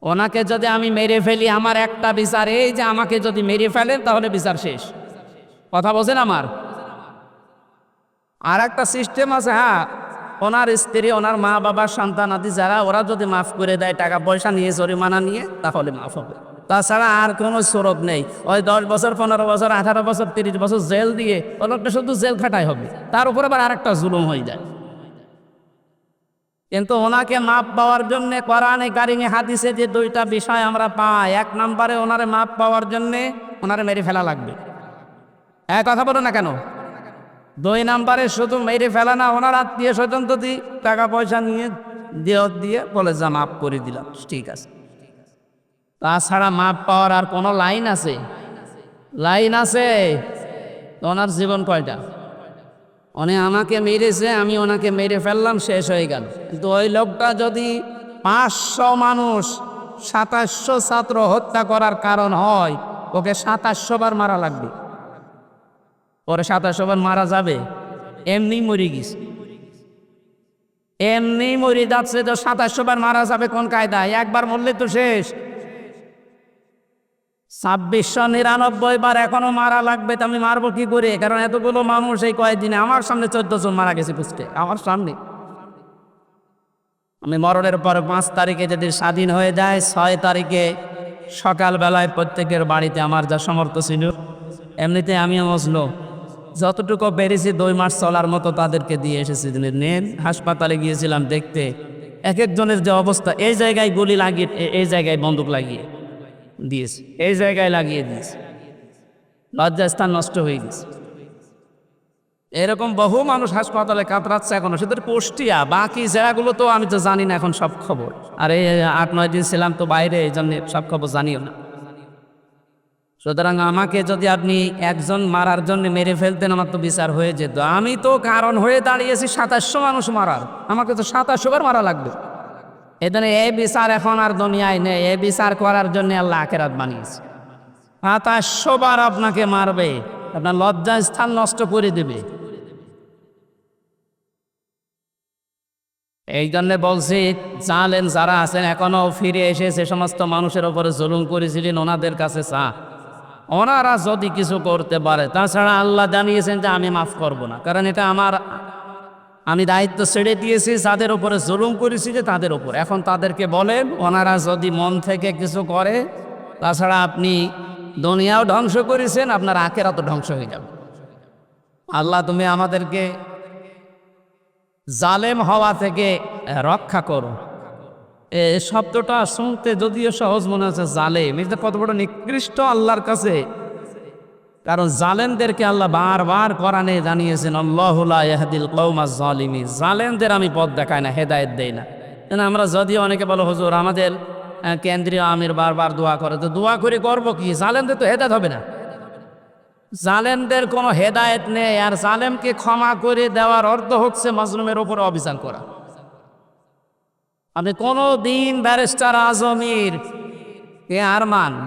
S1: ওনাকে যদি আমি মেরে ফেলি, আমার একটা বিচার এই যে আমাকে যদি মেরে ফেলেন তাহলে বিচার শেষ। কথা বলছেন আমার? আর একটা সিস্টেম আছে, হ্যাঁ, ওনার স্ত্রী, ওনার মা বাবা, সন্তান আদি যারা, ওরা যদি মাফ করে দেয়, টাকা পয়সা নিয়ে, জরিমানা নিয়ে, তাহলে মাফ হবে। তাছাড়া আর কোনো সুরত নেই। ওই 10 বছর 15 বছর 18 বছর 30 বছর জেল দিয়ে ওই লোকটা শুধু জেল খাটাই হবে, তার উপর আবার আরেকটা জুলুম হয়ে যায়। কিন্তু ওনাকে মাপ পাওয়ার জন্য কোরআনে কারিমে হাদিসে যে 2টা বিষয় আমরা পাই, 1 নম্বরে ওনারে মাপ পাওয়ার জন্যে ওনারে মেরে ফেলা লাগবে। কথা বলো না কেন? 2 নম্বরে শুধু মেরে ফেলা না, ওনার আত্মীয় স্বজন যদি টাকা পয়সা নিয়ে দিয়ে বলে যা মাফ করে দিলাম, ঠিক আছে। তাছাড়া মাপ পাওয়ার আর কোনো লাইন আছে? লাইন আছে? তো ওনার জীবন কয়টা? উনি আমাকে মেরেছে, আমি ওনাকে মেরে ফেললাম, শেষ হয়ে গেল। কিন্তু ওই লোকটা যদি 500 মানুষ 2700 ছাত্র হত্যা করার কারণ হয়, ওকে 2700 বার মারা লাগবে। পরে 2700 বার মারা যাবে? এমনি মরে গেছে, এমনি মরে যাচ্ছে। তো 2700 বার মারা যাবে কোন কায়দায়? একবার মরলে তো শেষ। 2699 বার এখনো মারা লাগবে। তো আমি মারবো কি করে? কারণ এতগুলো মানুষ এই কয়েকদিনে আমার সামনে 14 জন মারা গেছে পুষ্টে, আমার সামনে। আমি মরণের পর 5 তারিখে যদি স্বাধীন হয়ে যায়, 6 তারিখে সকালবেলায় প্রত্যেকের বাড়িতে আমার যা সামর্থ্য ছিল, এমনিতে আমিও মজলো যতটুকু পেরেছি 2 মাস চলার মতো তাদেরকে দিয়ে এসেছি। নেন, হাসপাতালে গিয়েছিলাম দেখতে, এক একজনের যে অবস্থা। এই জায়গায় গুলি লাগিয়ে, এই জায়গায় বন্দুক লাগিয়ে দিয়েছে, এই জায়গায় লাগিয়ে দিয়েছে, লজ্জাস্থান নষ্ট হয়ে গেছে। এরকম বহু মানুষ হাসপাতালে কাতরাচ্ছে এখনো। শুধু কুষ্টিয়া, বাকি জায়গাগুলো তো আমি তো জানি না এখন সব খবর। আর এই 8-9 দিন ছিলাম তো বাইরে, এই জন্য সব খবর জানিও না। সুতরাং আমাকে যদি আপনি একজন মারার জন্য মেরে ফেলতেন, আমার তো বিচার হয়ে যেত। আমি তো কারণ হয়ে দাঁড়িয়েছি 2700 মানুষ মারার, আমাকে তো 2700 বার মারা লাগবে। এজন্য এই বিচার এখন আর দুনিয়ায় নেই। এই বিচার করার জন্য আল্লাহ আখিরাত বানিয়েছে। 2700 বার আপনাকে মারবে, আপনার লজ্জার স্থান নষ্ট করে দেবে। এই জন্যে বলছি, জালেম যারা আছেন এখনো ফিরে এসে সে সমস্ত মানুষের ওপরে জুলুম করেছিলেন, ওনাদের কাছে চা, ওনারা যদি কিছু করতে পারে। তাছাড়া আল্লাহ জানিয়েছেন যে আমি মাফ করব না, কারণ এটা আমি দায়িত্ব ছেড়ে দিয়েছি যাদের উপরে জুলুম করেছি যে তাদের উপর। এখন তাদেরকে বলেন, ওনারা যদি মন থেকে কিছু করে, তাছাড়া আপনি দুনিয়াও ধ্বংস করেছেন, আপনার আখিরাতও ধ্বংস হয়ে যাবে। আল্লাহ তুমি আমাদেরকে জালেম হওয়া থেকে রক্ষা করো। এ শব্দটা শুনতে যদিও সহজ মনে হচ্ছে, জালেম, এটা কত বড় নিকৃষ্ট আল্লাহর কাছে। কারণ জালেমদেরকে আল্লাহ বারবার কোরআনে জানিয়েছেন, আল্লাহু লা ইয়াহদিল কওমাজ জালিমিন, জালেমদের আমি পথ দেখাই না, হেদায়েত দেই না। আমরা যদিও অনেকে বলো হুজুর আমাদের কেন্দ্রীয় আমির বারবার দোয়া করে, তো দোয়া করে করবো কি? জালেমদের তো হেদায়েত হবে না। জালেমদের কোনো হেদায়েত নেই। আর জালেমকে ক্ষমা করে দেওয়ার অর্থ হচ্ছে মাজলুমের উপর অবিচার করা। আপনি কোনো দিন ব্যারিস্টার আজমির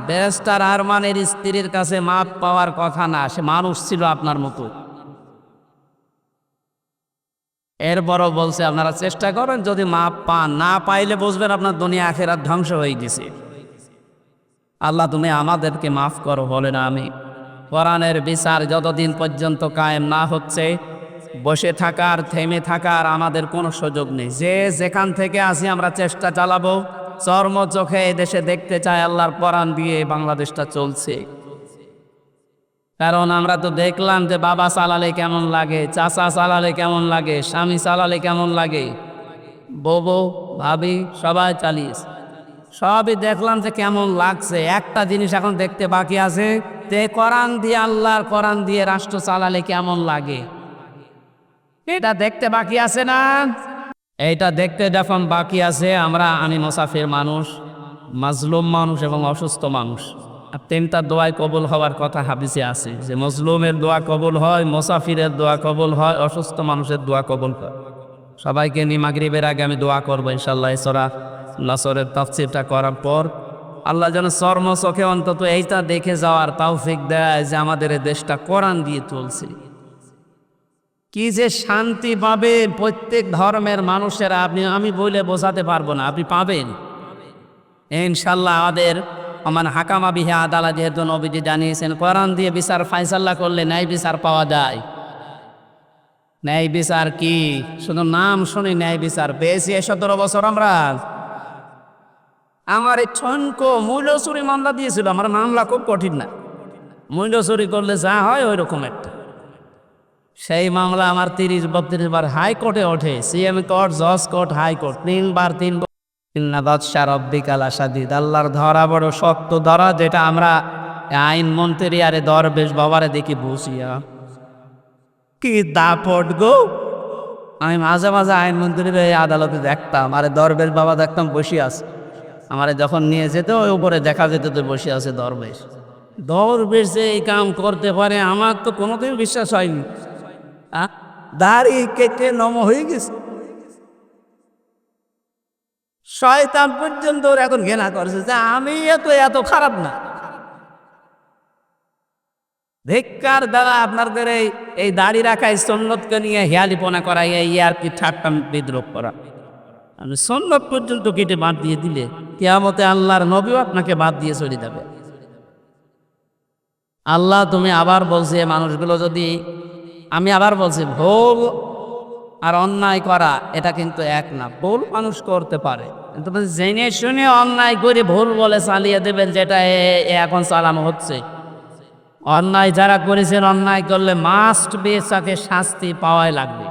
S1: ব্যারিস্টার আরমানের স্ত্রীর কাছে মাপ পাওয়ার কথা না, সে মানুষ ছিল আপনার মতো। এরপরও বলছে আপনারা চেষ্টা করেন, যদি মাপ পান, না পাইলে বুঝবেন আপনার দুনিয়া আখিরাত ধ্বংস হয়ে গেছে। আল্লাহ তুমি আমাদেরকে মাফ করো, বলে না আমি। কোরআনের বিচার যতদিন পর্যন্ত কায়েম না হচ্ছে, বসে থাকার, থেমে থাকার আমাদের কোনো সুযোগ নেই। যে যেখান থেকে আসি আমরা চেষ্টা চালাবো, চর্ম চোখে এদেশে দেখতে চাই আল্লাহর কোরআন দিয়ে বাংলাদেশটা চলছে। কারণ আমরা তো দেখলাম যে বাবা চালালে কেমন লাগে, চাচা চালালে কেমন লাগে, স্বামী চালালে কেমন লাগে, বউ ভাবি সবাই চালিয়েছে, সবই দেখলাম যে কেমন লাগছে। একটা জিনিস এখন দেখতে বাকি আছে, যে কোরআন দিয়ে, আল্লাহর কোরআন দিয়ে রাষ্ট্র চালালে কেমন লাগে, এটা দেখতে বাকি আছে না? এইটা দেখতে যখন বাকি আছে, আমি মুসাফির মানুষ, মাজলুম মানুষ এবং অসুস্থ মানুষ। আর 3টা দোয়ায় কবুল হওয়ার কথা হাদিসে আছে, যে মজলুমের দোয়া কবুল হয়, মুসাফিরের দোয়া কবুল হয়, অসুস্থ মানুষের দোয়া কবুল হয়। সবাইকে নিয়ে মাগরিবের আগে আমি দোয়া করবো ইনশাআল্লাহ। সূরা নাসরের তাফসীরটা করার পর আল্লাহ যেন চর্ম চোখে অন্তত এইটা দেখে যাওয়ার তৌফিক দেয় যে আমাদের এই দেশটা কোরআন দিয়ে চলছে। কি যে শান্তি পাবে প্রত্যেক ধর্মের মানুষেরা, আমি বলে বোঝাতে পারবো না, আপনি পাবেন ইনশাআল্লাহ। আমাদের হাকামা বিহি আদালত, যেহেতু নবীজি জানিয়েছেন কোরআন দিয়ে বিচার ফায়সালা করলে ন্যায় বিচার পাওয়া যায়। ন্যায় বিচার কি? শুধু নাম শুনি ন্যায় বিচার পেয়েছি 17 বছর আমরা। আমার এই ঠনকো মূল্য চুরি মামলা দিয়েছিল। আমার মামলা খুব কঠিন না, মূল্য চুরি করলে যা হয় ওই রকম একটা। সেই মামলা আমার 30-32 বার হাইকোর্টে ওঠে, সিএম কোর্ট, জজ কোর্ট, হাইকোর্ট, 3 বার। আল্লাহর ধরা বড় শক্ত ধরা, যেটা আমরা আইন মন্ত্রী আরে দরবেশ বাবারে দেখি বসিয়া কি দাপট গো। আমি মাঝে মাঝে আইন মন্ত্রীর এই আদালতে দেখতাম, আরে দরবেশ বাবা দেখতাম বসে আছে। আমারে যখন নিয়ে যেত ওই উপরে দেখা যেত তো বসে আছে দরবেশ। দরবেশ যে এই কাম করতে পারে আমার তো কোনোদিন বিশ্বাস হয়নি। দাড়ি কেটে নম হয়ে গেছে, শয়তান পর্যন্ত ওর এখন ঘৃণা করছে যে আমি এত খারাপ না। ধিক্কার দ্বারা আপনাদের এই দাড়ি রাখাই সুন্নতকে নিয়ে হেয়ালিপনা করা, এই আর কি ঠাট্টা বিদ্রোহ করা। আপনি সুন্নত পর্যন্ত কেটে বাদ দিয়ে দিলে কিয়ামতে আল্লাহর নবীও আপনাকে বাদ দিয়ে চলে যাবে। আল্লাহ তুমি আবার বলছে মানুষগুলো যদি, আমি আবার বলছি ভুল আর অন্যায় করা এটা কিন্তু এক না। ভুল মানুষ করতে পারে, কিন্তু জেনে শুনে অন্যায় করে ভুল বলে চালিয়ে দেবেন, যেটা এখন চালানো হচ্ছে। অন্যায় যারা করেছেন, অন্যায় করলে মাস্ট বি তাকে শাস্তি পাওয়াই লাগবে।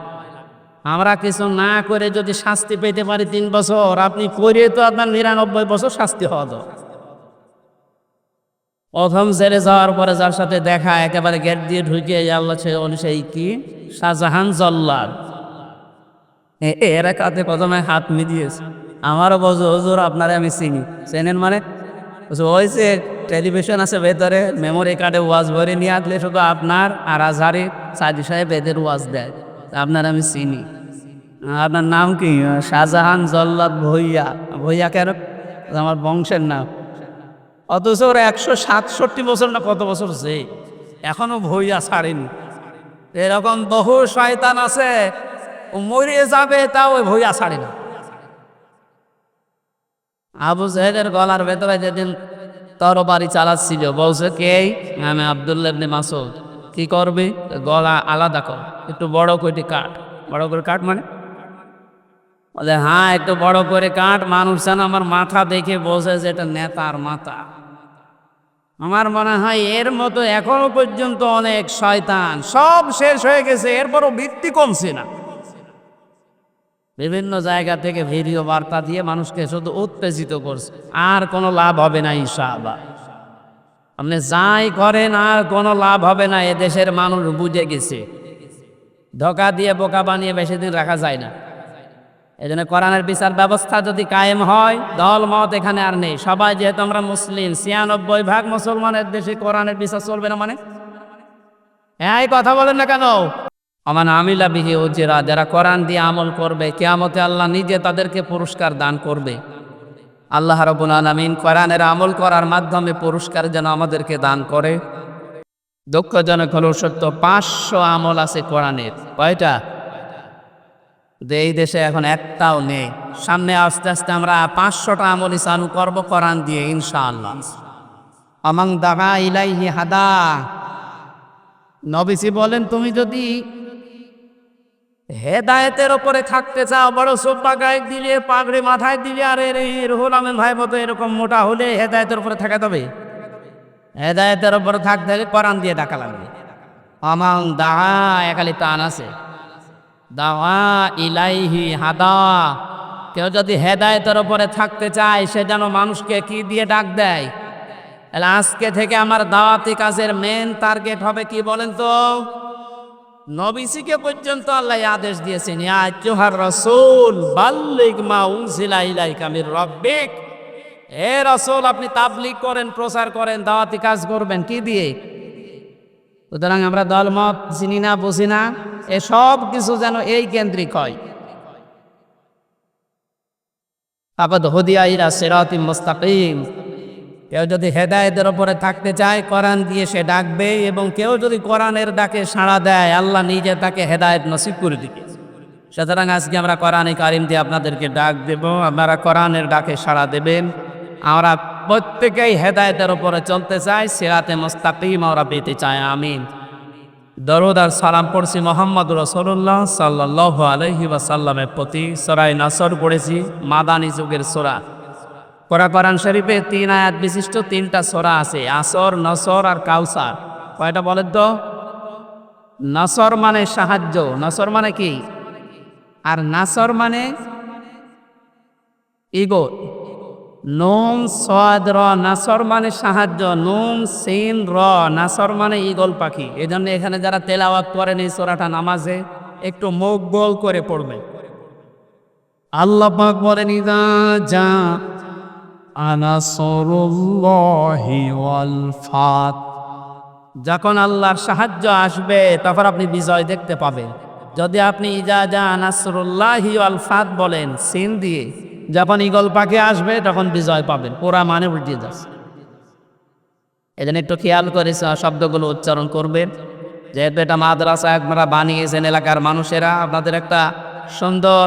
S1: আমরা কিছু না করে যদি শাস্তি পেতে পারি 3 বছর, আপনি করে তো আপনার 99 বছর শাস্তি হওয়া দরকার। প্রথম জেলে যাওয়ার পরে যার সাথে দেখা, একেবারে গেট দিয়ে ঢুকে আল্লাহ সেই কি শাহজাহান জল্লাদ, এরা কাতে প্রথমে হাত মিলিয়েছে। আমারও বলছো হুজুর আপনারে আমি চিনি। চেনেন মানে? ওই যে টেলিভিশন আছে ভেতরে, মেমোরি কার্ডে ওয়াজ ভরে নিয়ে আসলে শুধু আপনার আর আজহারি সাদি সাহেব এদের ওয়াজ দেয়, আপনার আমি চিনি। আপনার নাম কি? শাহজাহান জল্লাদ ভুইয়া। ভুইয়া কেন? আমার বংশের নাম। অথচ ওর 167 বছর না কত বছর যে এখনো ভুইয়া ছাড়েনি। এরকম বহু শয়তান আছে, ও মরিয়ে যাবে তাও ওই ভুইয়া ছাড়ে না। আবু জাহেলের গলার ভেতরে যেদিন তরবারি চালাচ্ছিল, বলছে কে? আমি আব্দুল্লাহ ইবনে মাসউদ। কি করবে? গলা আলাদা কর, একটু বড় করে কাট। বড় করে কাট মানে? বলে হ্যাঁ একটু বড় করে কাট। মানুষ যেন আমার মাথা দেখে বোঝে যে এটা নেতার মাথা। আমার মনে হয় এর মতো এখনো পর্যন্ত অনেক শয়তান, সব শেষ হয়ে গেছে, এরপরও বৃত্তি কমছে না। বিভিন্ন জায়গা থেকে ভিডিও বার্তা দিয়ে মানুষকে শুধু উত্তেজিত করছে, আর কোনো লাভ হবে না ইনশাআল্লাহ। আপনি যাই করেন আর কোনো লাভ হবে না। এদেশের মানুষ বুঝে গেছে, ধোঁকা দিয়ে বোকা বানিয়ে বেশি দিন রাখা যায় না। এই জন্য কোরআনের বিচার ব্যবস্থা যদি কায়েম হয়, দল মত এখানে আর নেই। সবাই যেহেতু আমরা মুসলিম, 96% মুসলমানের দেশে কোরআনের বিচার চলবে না মানে? এই কথা বলেন না কেন? আমান আমিলা বিহি উজরা, যারা কোরআন দিয়ে আমল করবে কিয়ামতে আল্লাহ নিজে তাদেরকে পুরস্কার দান করবে। আল্লাহ রাব্বুল আলামিন কোরআনের আমল করার মাধ্যমে পুরস্কার যেন আমাদেরকে দান করে। দুঃখজনক হলো সত্য, 500 আমল আছে কোরআনের। কয়টা? এই দেশে এখন একটাও নেই। সামনে আস্তে আস্তে আমরা 500টা আমলই চালু করব কোরআন দিয়ে ইনশাআল্লাহ। আমান দাআ ইলাইহি হাদা, নবীজি বলেন তুমি যদি হেদায়েতের ওপরে থাকতে চাও, বড় সোব্বা গায়ে দিলে, পাগড়ি মাথায় দিলে, আর রুহুল আমিন ভাই মতো এরকম মোটা হলে হেদায়েতের উপরে থাকা যাবে? হেদায়েতের উপরে থাকতে হলে কোরআন দিয়ে ডাকা লাগবে। আমান দাআ, একালি টান আছে, দাওয়া ইলাইহি হাদা। কেউ যদি হেদায়েতের উপরে থাকতে চায়, সে যেন মানুষকে কি দিয়ে ডাক দেয়? তাহলে আজকে থেকে আমার দাওয়াতি কাজের মেন টার্গেট হবে কি বলেন তো? নবীজিকে পর্যন্ত আল্লাহ আদেশ দিয়েছেন, ইয়া আইয়ুহার রাসূল বাল্লিগ মা উনজিলা ইলাইকা মির রাব্বিক। হে রাসূল, আপনি তাবলীগ করেন, প্রচার করেন, দাওয়াতি কাজ করবেন কি দিয়ে? সুতরাং আমরা দলমত চিনি না, বুঝি না, এসব কিছু যেন এই কেন্দ্রিক হয়। আবাদ হুদিয়া ইলা সিরাতিম মুস্তাকিম। কেউ যদি হেদায়েতের উপরে থাকতে চায়, কোরআন দিয়ে সে ডাকবে, এবং কেউ যদি কোরআনের ডাকে সাড়া দেয়, আল্লাহ নিজে তাকে হেদায়েত নসিব করে দিবে। সুতরাং আজকে আমরা কোরআনে কারিম দিয়ে আপনাদেরকে ডাক দেব, আপনারা কোরআনের ডাকে সাড়া দেবেন। আমরা প্রত্যেকেই হেদায়েতের উপরে চলতে চাই, সিরাতে মুস্তাকিম আমরা পেতে চাই। আমিন। দরুদ আর সালাম পড়ছি মোহাম্মদ রাসূলুল্লাহ সাল্লাল্লাহু আলাইহি ওয়াসাল্লামের প্রতি। সূরা নাসর পড়েছি, মাদানী যুগের সূরা। কোরআন শরীফে 3 আয়াত বিশিষ্ট 3টা সূরা আছে, আসর, নসর আর কাউসার। কয়টা বলেন তো? নসর মানে সাহায্য, নসর মানে কি? আর নাসর মানে ইগো। নুন সাদ র, নাসর মানে সাহায্য। নুন সিন র, নাসর মানে ঈগল পাখি। এই জন্য এখানে যারা তেলাওয়াত করেন এই সূরাটা নামাজে, একটু মুখ গোল করে পড়বে। আল্লাহ পাক বলেন, ইযা জা নাসরুল্লাহি ওয়াল ফাত। যখন আল্লাহর সাহায্য আসবে তখন আপনি বিজয় দেখতে পাবেন। যদি আপনি ইজা জা নাসরুল্লাহি ওয়াল ফাত বলেন সিন দিয়ে, যখন ঈগল পাখি আসবে তখন বিজয় পাবেন, পুরা মানে উল্টে যাচ্ছে। এজন্য একটু খেয়াল করে শব্দগুলো উচ্চারণ করবেন। যেহেতু এটা মাদ্রাসা আপনারা বানিয়েছেন, এলাকার মানুষেরা, আপনাদের একটা সুন্দর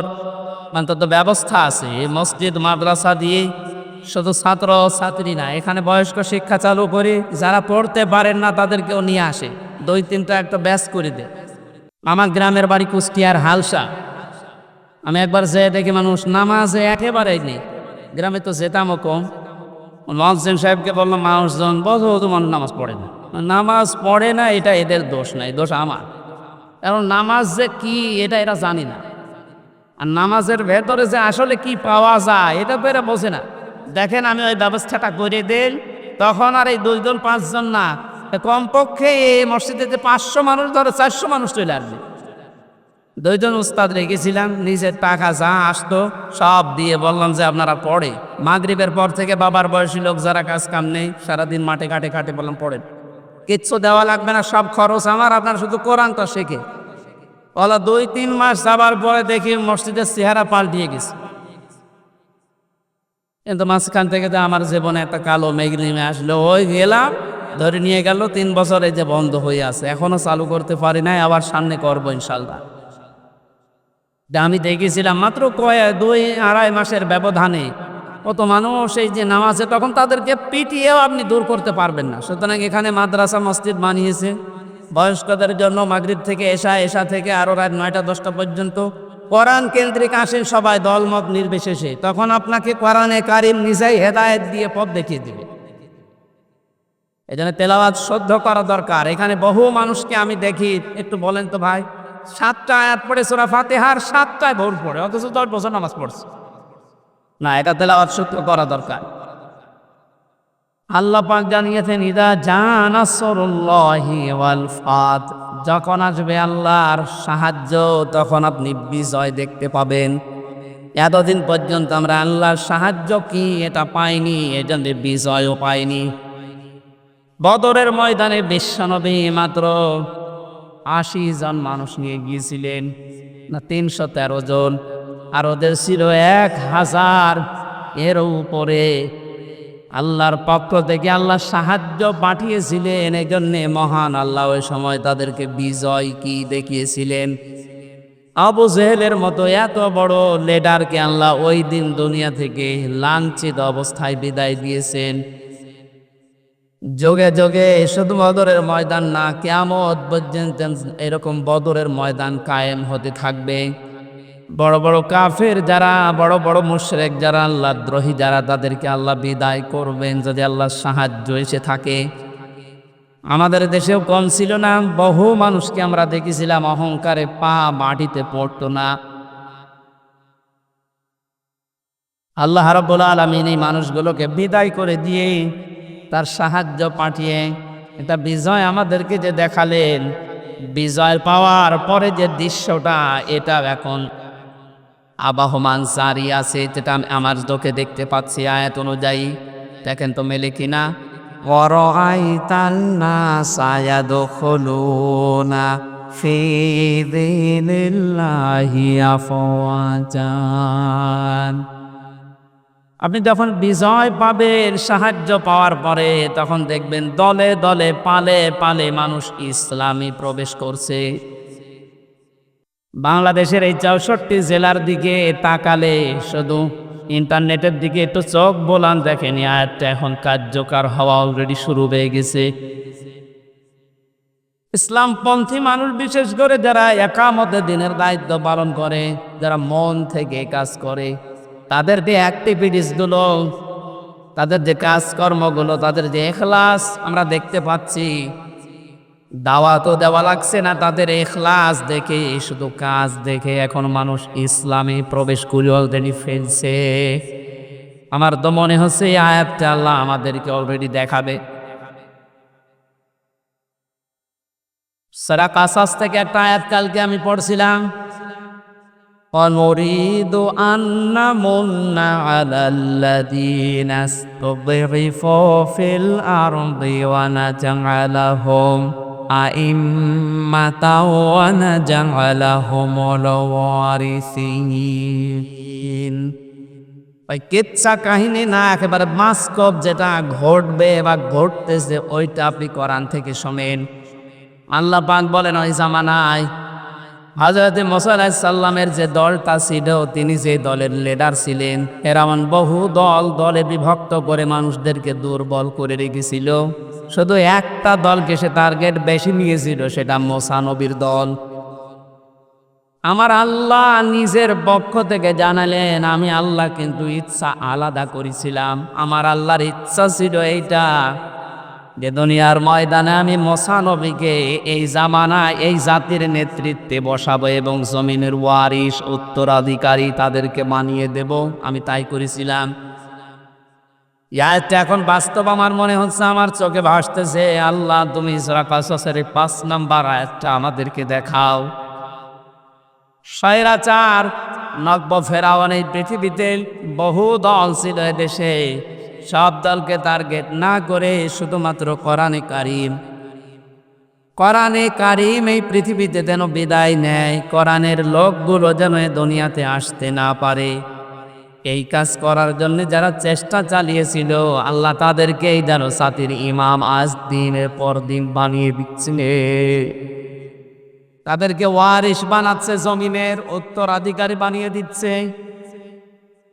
S1: অন্তত ব্যবস্থা আছে। এই মসজিদ মাদ্রাসা দিয়ে শুধু ছাত্র ছাত্রী না, এখানে বয়স্ক শিক্ষা চালু করি, যারা পড়তে পারেন না তাদেরকেও নিয়ে আসে, 2-3টা একটা ব্যাচ করে দেয়। আমার গ্রামের বাড়ি কুষ্টিয়ার হালসা। আমি একবার যেয়ে দেখি মানুষ নামাজে একেবারেই নেই। গ্রামে তো যেতামও কম। মহসিন সাহেবকে বললাম, মানুষজন বলো তোমার নামাজ পড়ে না। নামাজ পড়ে না এটা এদের দোষ না, এই দোষ আমার। কারণ নামাজ যে কি এটা এরা জানি না, আর নামাজের ভেতরে যে আসলে কি পাওয়া যায় এটা তো এরা বোঝে না। দেখেন আমি ওই ব্যবস্থাটা করে দেই, তখন আর এই 2 জন 5 জন না, কমপক্ষে এই মসজিদে যে 500 মানুষ, ধরো 400 মানুষ চলে আসবে। 2 জন উস্তাদ রেখেছিলাম, নিজের টাকা যা আসতো সব দিয়ে বললাম যে আপনারা পড়ে। মাগরিবের পর থেকে বাবার বয়সী লোক যারা কাজ কাম নেই, সারাদিন মাঠে কাটে বললাম পড়েন, কিচ্ছু দেওয়া লাগবে না, সব খরচ আমার, আপনারা শুধু কোরআনটা শেখে। ওলা 2-3 মাস যাবার পরে দেখি মসজিদের চেহারা পাল্টিয়ে গেছে। কিন্তু মাঝখান থেকে তো আমার জীবনে একটা কালো মেঘ নেমে আসলো, ওই গেলাম, ধরে নিয়ে গেল 3 বছর, এই যে বন্ধ হয়ে আছে, এখনো চালু করতে পারি নাই, আবার সামনে করবো ইনশাল্লাহ। আমি দেখেছিলাম মাত্র 2-2.5 মাসের ব্যবধানে কত মানুষ এই যে নামাজে, তখন তাদেরকে পিটিয়েও আপনি দূর করতে পারবেন না। সুতরাং এখানে মাদ্রাসা মসজিদ বানিয়েছে বয়স্কদের জন্য, মাগরিব থেকে এশা থেকে আরো রাত 9টা-10টা পর্যন্ত কোরআন কেন্দ্রিক আসেন সবাই, দলমত নির্বিশেষে। তখন আপনাকে কোরআনে কারিম নিজেই হেদায়েত দিয়ে পথ দেখিয়ে দিবে। এই জন্য তেলাওয়াত শুদ্ধ করা দরকার। এখানে বহু মানুষকে আমি দেখি, একটু বলেন তো ভাই, 7টা আয়াত পড়ে সূরা ফাতিহার 7টায় ভুল পড়ে, অথচ 10 বছর নামাজ পড়ছে না। এটা তেলাওয়াত শুদ্ধ করা দরকার। আল্লাহ পাক জানিয়েছেন, ইদা জানা নাসরুল্লাহি ওয়াল ফাত, যখন আসবে আল্লাহর সাহায্য তখন আপনি বিজয় দেখতে পাবেন। এতদিন পর্যন্ত আমরা আল্লাহর সাহায্য কি এটা পাইনি, এজন্য বিজয়ও পাইনি। বদরের ময়দানে বিশ্বনবী মাত্র 80 জন মানুষ নিয়ে গিয়েছিলেন, না 313 জন, আর ওদের ছিল 1000 এর উপরে। আল্লাহর পক্ষ থেকে আল্লাহ সাহায্য পাঠিয়েছিলেন, এই জন্যে মহান আল্লাহ ওই সময় তাদেরকে বিজয় কি দেখিয়েছিলেন। আবু জেহেলের মতো এত বড় লিডারকে আল্লাহ ওই দিন দুনিয়া থেকে লাঞ্ছিত অবস্থায় বিদায় দিয়েছেন। যোগে যোগে শুধু বদরের ময়দান না, কিয়ামত পর্যন্ত এরকম বদরের ময়দান কায়েম হতে থাকবে। বড় বড় কাফের যারা, বড় বড় মুশরিক যারা, আল্লাহ দ্রোহী যারা, তাদেরকে আল্লাহ বিদায় করবেন যদি আল্লাহর সাহায্য এসে থাকে। আমাদের দেশেও কম ছিল না, বহু মানুষকে আমরা দেখেছিলাম অহংকারে পা মাটিতে পড়তো না। আল্লাহ রাব্বুল আলামিন এই মানুষগুলোকে বিদায় করে দিয়ে তার সাহায্য পাঠিয়ে এটা বিজয় আমাদেরকে যে দেখালেন, বিজয় পাওয়ার পরে যে দৃশ্যটা, এটা এখন আবাহমান জারি আছে, যেটা আমার চোখে দেখতে পাচ্ছি আয়াত অনুযায়ী। দেখেন তো মেলে কিনা, ওয়ারাআইতান নাসা ইয়াদখুলুনা ফি দীনিল্লাহি আফওয়াজান। আপনি যখন বিজয় পাবেন সাহায্য পাওয়ার পরে, তখন দেখবেন দলে দলে পালে পালে মানুষ ইসলামে প্রবেশ করছে। বাংলাদেশের এই 64 জেলার দিকে তাকালে, শুধু ইন্টারনেটের দিকে একটু চোখ বোলান, দেখেন আয়াতটা এখন কার্যকর হওয়া অলরেডি শুরু হয়ে গেছে। ইসলামপন্থী মানুষ, বিশেষ করে যারা একামতে দিনের দায়িত্ব পালন করে, যারা মন থেকে কাজ করে, তাদের যে অ্যাক্টিভিটিসগুলো, তাদের যে কাজকর্মগুলো, তাদের যে ইখলাস আমরা দেখতে পাচ্ছি। দাওয়াতও দেওয়া লাগছে না, তাদের ইখলাস দেখে, শুধু কাজ দেখে এখন মানুষ ইসলামে প্রবেশ করে অলরেডি ফেলছে। আমার তো মনে হচ্ছে এই আয়াতটা আল্লাহ আমাদেরকে অলরেডি দেখাবে। সূরা কাসাস থেকে একটা আয়াত কালকে আমি পড়ছিলাম, ونريد أن نمن على الذين استضعفوا في الأرض ونجعلهم أئمة ونجعلهم الوارثين। ওই কিচ্ছা কাহিনী না, একেবারে বাস্তব যেটা ঘটবে বা ঘটতেছে ওইটা আপনি কোরআন থেকে শোনেন। আল্লাহ পাক বলেন ওই জামানায় হযরত মুসা আলাইহিস সালামের যে দলটা ছিল, তিনি যে দলের লিডার ছিলেন, ফেরাউন বহু দলে বিভক্ত করে মানুষদেরকে দুর্বল করে রেখেছিল। শুধু একটা দলকে সে টার্গেট বেশি নিয়েছিল, সেটা মুসা নবীর দল। আমার আল্লাহ নিজের পক্ষ থেকে জানালেন, আমি আল্লাহ কিন্তু ইচ্ছা আলাদা করেছিলাম। আমার আল্লাহর ইচ্ছা ছিল এইটা যে দুনিয়ার ময়দানে আমি মুসা নবীকে এই জামানায় এই জাতির নেতৃত্বে বসাবো এবং জমিনের ওয়ারিস উত্তরাধিকারী তাদেরকে বানিয়ে দেব। আমি তাই করেছিলাম। এটা এখন বাস্তব আমার মনে হচ্ছে, আমার চোখে ভাসতেছে। আল্লাহ তুমি সূরা কাসসের 5 নম্বর আয়াতটা আমাদেরকে দেখাও। স্বৈরাচার নব্য ফেরাউন এই পৃথিবীতে বহু দল ছিল দেশে, সব দলকে টার্গেট না করে শুধুমাত্র কোরআনে কারিম এই পৃথিবীতে যেন বিদায় নেয়, কোরআনের লোকগুলো যেন এ দুনিয়াতে আসতে না পারে, এই কাজ করার জন্য যারা চেষ্টা চালিয়েছিল আল্লাহ তাদেরকেই যেন জাতির ইমাম আজ দিনের পর দিন বানিয়ে দিচ্ছে, তাদেরকে ওয়ারিস বানাচ্ছে, জমিনের উত্তরাধিকারী বানিয়ে দিচ্ছে।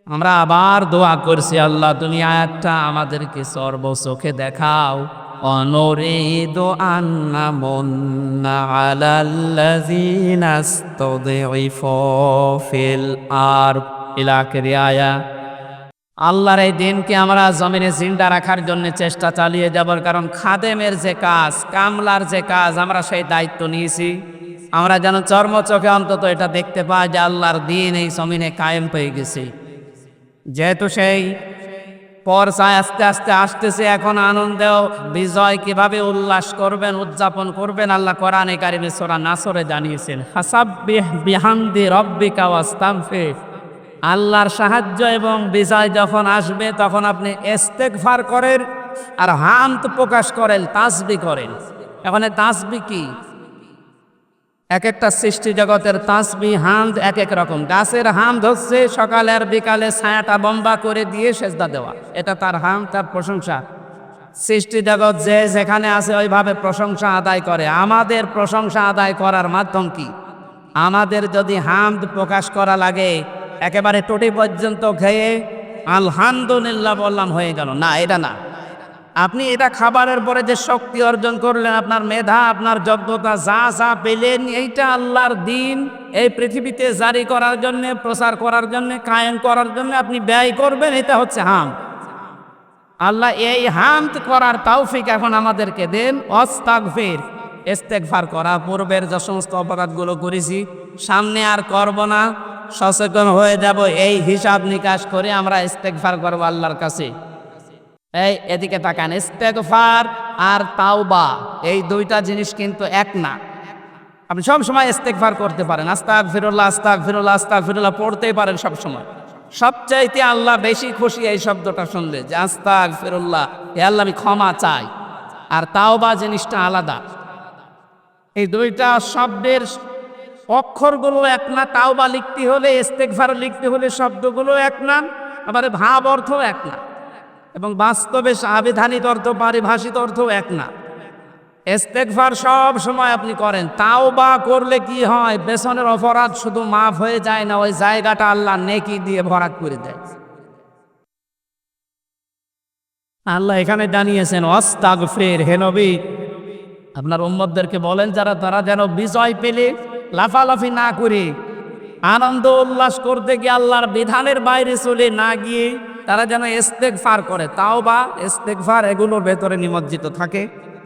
S1: আমরা আবার দোয়া করছি, আল্লাহ তুমি আয়াতটা আমাদেরকে সর্বচোখে দেখাও। অনুরিদু আন নামুন্না আলাল্লাযীনা ইসতুযইফু ফিল আরদ ইলা আখিরি আয়া। আল্লাহর এই দিনকে আমরা জমিনে জিন্দা রাখার জন্য চেষ্টা চালিয়ে যাব, কারণ খাদেমের যে কাজ, কামলার যে কাজ, আমরা সেই দায়িত্ব নিয়েছি। আমরা যেন চর্মচোখে অন্তত এটা দেখতে পাই যে আল্লাহর দিন এই জমিনে কায়েম হয়ে গেছে। যেহেতু সেই পর্যায়ে আস্তে আস্তে আসতেছে, এখন আনন্দ বিজয় কিভাবে উল্লাস করবেন, উদযাপন করবেন, আল্লাহ কোরআনে কারিমে সূরা নাসরে জানিয়েছেন, ফাসাব্বিহ বিহামদি রাব্বিকা ওয়াস্তাগফির। আল্লাহর সাহায্য এবং বিজয় যখন আসবে তখন আপনি ইস্তেগফার করেন আর হামদ প্রকাশ করেন, তাসবিহ করেন। এখন তাসবিহ কি? এক একটা সৃষ্টি জগতের তাসবিহ হামদ এক এক রকম। গাছের হামদ হচ্ছে সকালে আর বিকালে ছায়াটা লম্বা করে দিয়ে সেজদা দেওয়া, এটা তার হামদ, তার প্রশংসা। সৃষ্টি জগৎ যে যেখানে আছে ওইভাবে প্রশংসা আদায় করে। আমাদের প্রশংসা আদায় করার মাধ্যম কি? আমাদের যদি হামদ প্রকাশ করা লাগে একেবারে টুটি পর্যন্ত খেয়ে আলহামদুলিল্লাহ বললাম হয়ে গেল না, এটা না। আপনি এটা খাবারের পরে যে শক্তি অর্জন করলেন, আপনার মেধা, আপনার যোগ্যতা যা যা পেলেন, এইটা আল্লাহর দিন এই পৃথিবীতে জারি করার জন্য, প্রচার করার জন্য, কায়েম করার জন্য আপনি ব্যয় করবেন, এটা হচ্ছে হামদ। আল্লাহ এই হামদ করার তৌফিক এখন আমাদেরকে দেন। ওয়াস্তাগফির, ইস্তেগফার করা, পূর্বের যে সমস্ত অপরাধগুলো করেছি সামনে আর করব না, সচেতন হয়ে যাব, এই হিসাব নিকাশ করে আমরা ইস্তেগফার করব আল্লাহর কাছে। এই এদিকে তাকান, ইস্তেগফার আর তাওবা এই দুইটা জিনিস কিন্তু এক না। আপনি সব সময় ইস্তেগফার করতে পারেন, আস্তাগফিরুল্লাহ আস্তাগফিরুল্লাহ আস্তাগফিরুল্লাহ পড়তেই পারেন সব সময়। সবচাইতে আল্লাহ বেশি খুশি এই শব্দটা শুনলে, যে আস্তাগফিরুল্লাহ, হে আল্লাহ আমি ক্ষমা চাই। আর তাওবা জিনিসটা আলাদা। এই দুইটা শব্দের অক্ষরগুলো এক না, তাওবা লিখতে হলে, ইস্তেগফার লিখতে হলে শব্দগুলো এক না, আবার ভাব অর্থ এক না, এবং বাস্তবে সাংবিধানিক অর্থ, পারিভাষিক অর্থ এক না। ইস্তেগফার সব সময় আপনি করেন, তাওবা করলে কি হয়, পেছনের অপরাধ শুধু মাফ হয়ে যায় না, ওই জায়গাটা আল্লাহ নেকি দিয়ে ভরাট করে দেয়। আল্লাহ এখানে জানিয়েছেন ওয়াস্তাগফির, হে নবী আপনার উম্মতদেরকে বলেন যারা তারা যেন বিজয় পেলে লাফালাফি না করে, আনন্দ উল্লাস করতে গিয়ে আল্লাহর বিধানের বাইরে চলে না গিয়ে তারা যেন ইস্তেগফার করে। তাওবা, ইস্তেগফার এগুলোর ভেতরে নিমজ্জিত থাকে।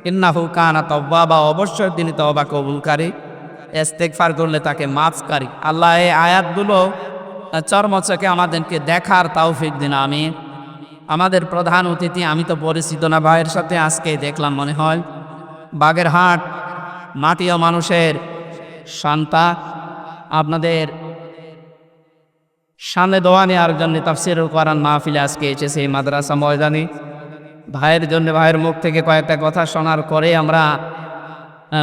S1: ইন্নাহু কানা তাওয়াবা, অবশ্যই তিনি তওবা কবুলকারী, ইস্তেগফার করলে তাকে মাফকারী। আল্লাহ এই আয়াতগুলো চর্মচকে আমাদেরকে দেখার তৌফিক দিন। আমি আমাদের প্রধান অতিথি, আমি তো পরিচিত না ভাইয়ের সাথে, আজকে দেখলাম মনে হয় বাগেরহাট মাটি ও মানুষের সন্তান, আপনাদের সামনে দোয়া নেওয়ার জন্য তাফসীরুল কোরআন মাহফিলে আজকে এসেছে এই মাদ্রাসা ময়দানে। ভাইয়ের জন্য ভাইয়ের মুখ থেকে কয়েকটা কথা শোনার পরে আমরা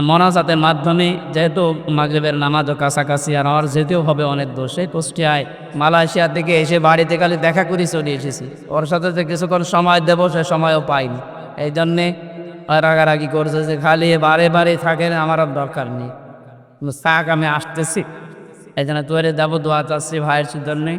S1: মোনাজাতের মাধ্যমে, যেহেতু মাগরিবের নামাজও কাছাকাছি আর আমার যেতেও হবে অনেক দোষে, কুষ্টিয়ায় মালয়েশিয়া থেকে এসে বাড়িতে খালি দেখা করে চলে এসেছি। ওর সাথে যে কিছুক্ষণ সময় দেবো সে সময়ও পাইনি, এই জন্যে রাগারাগি করছে যে খালি বারে বারে থাকেন, আমার আর দরকার নেই, থাক আমি আসতেছি। এই জন্য তোরে দেবো, দোয়া চাচ্ছি ভাইয়ের জন্যে।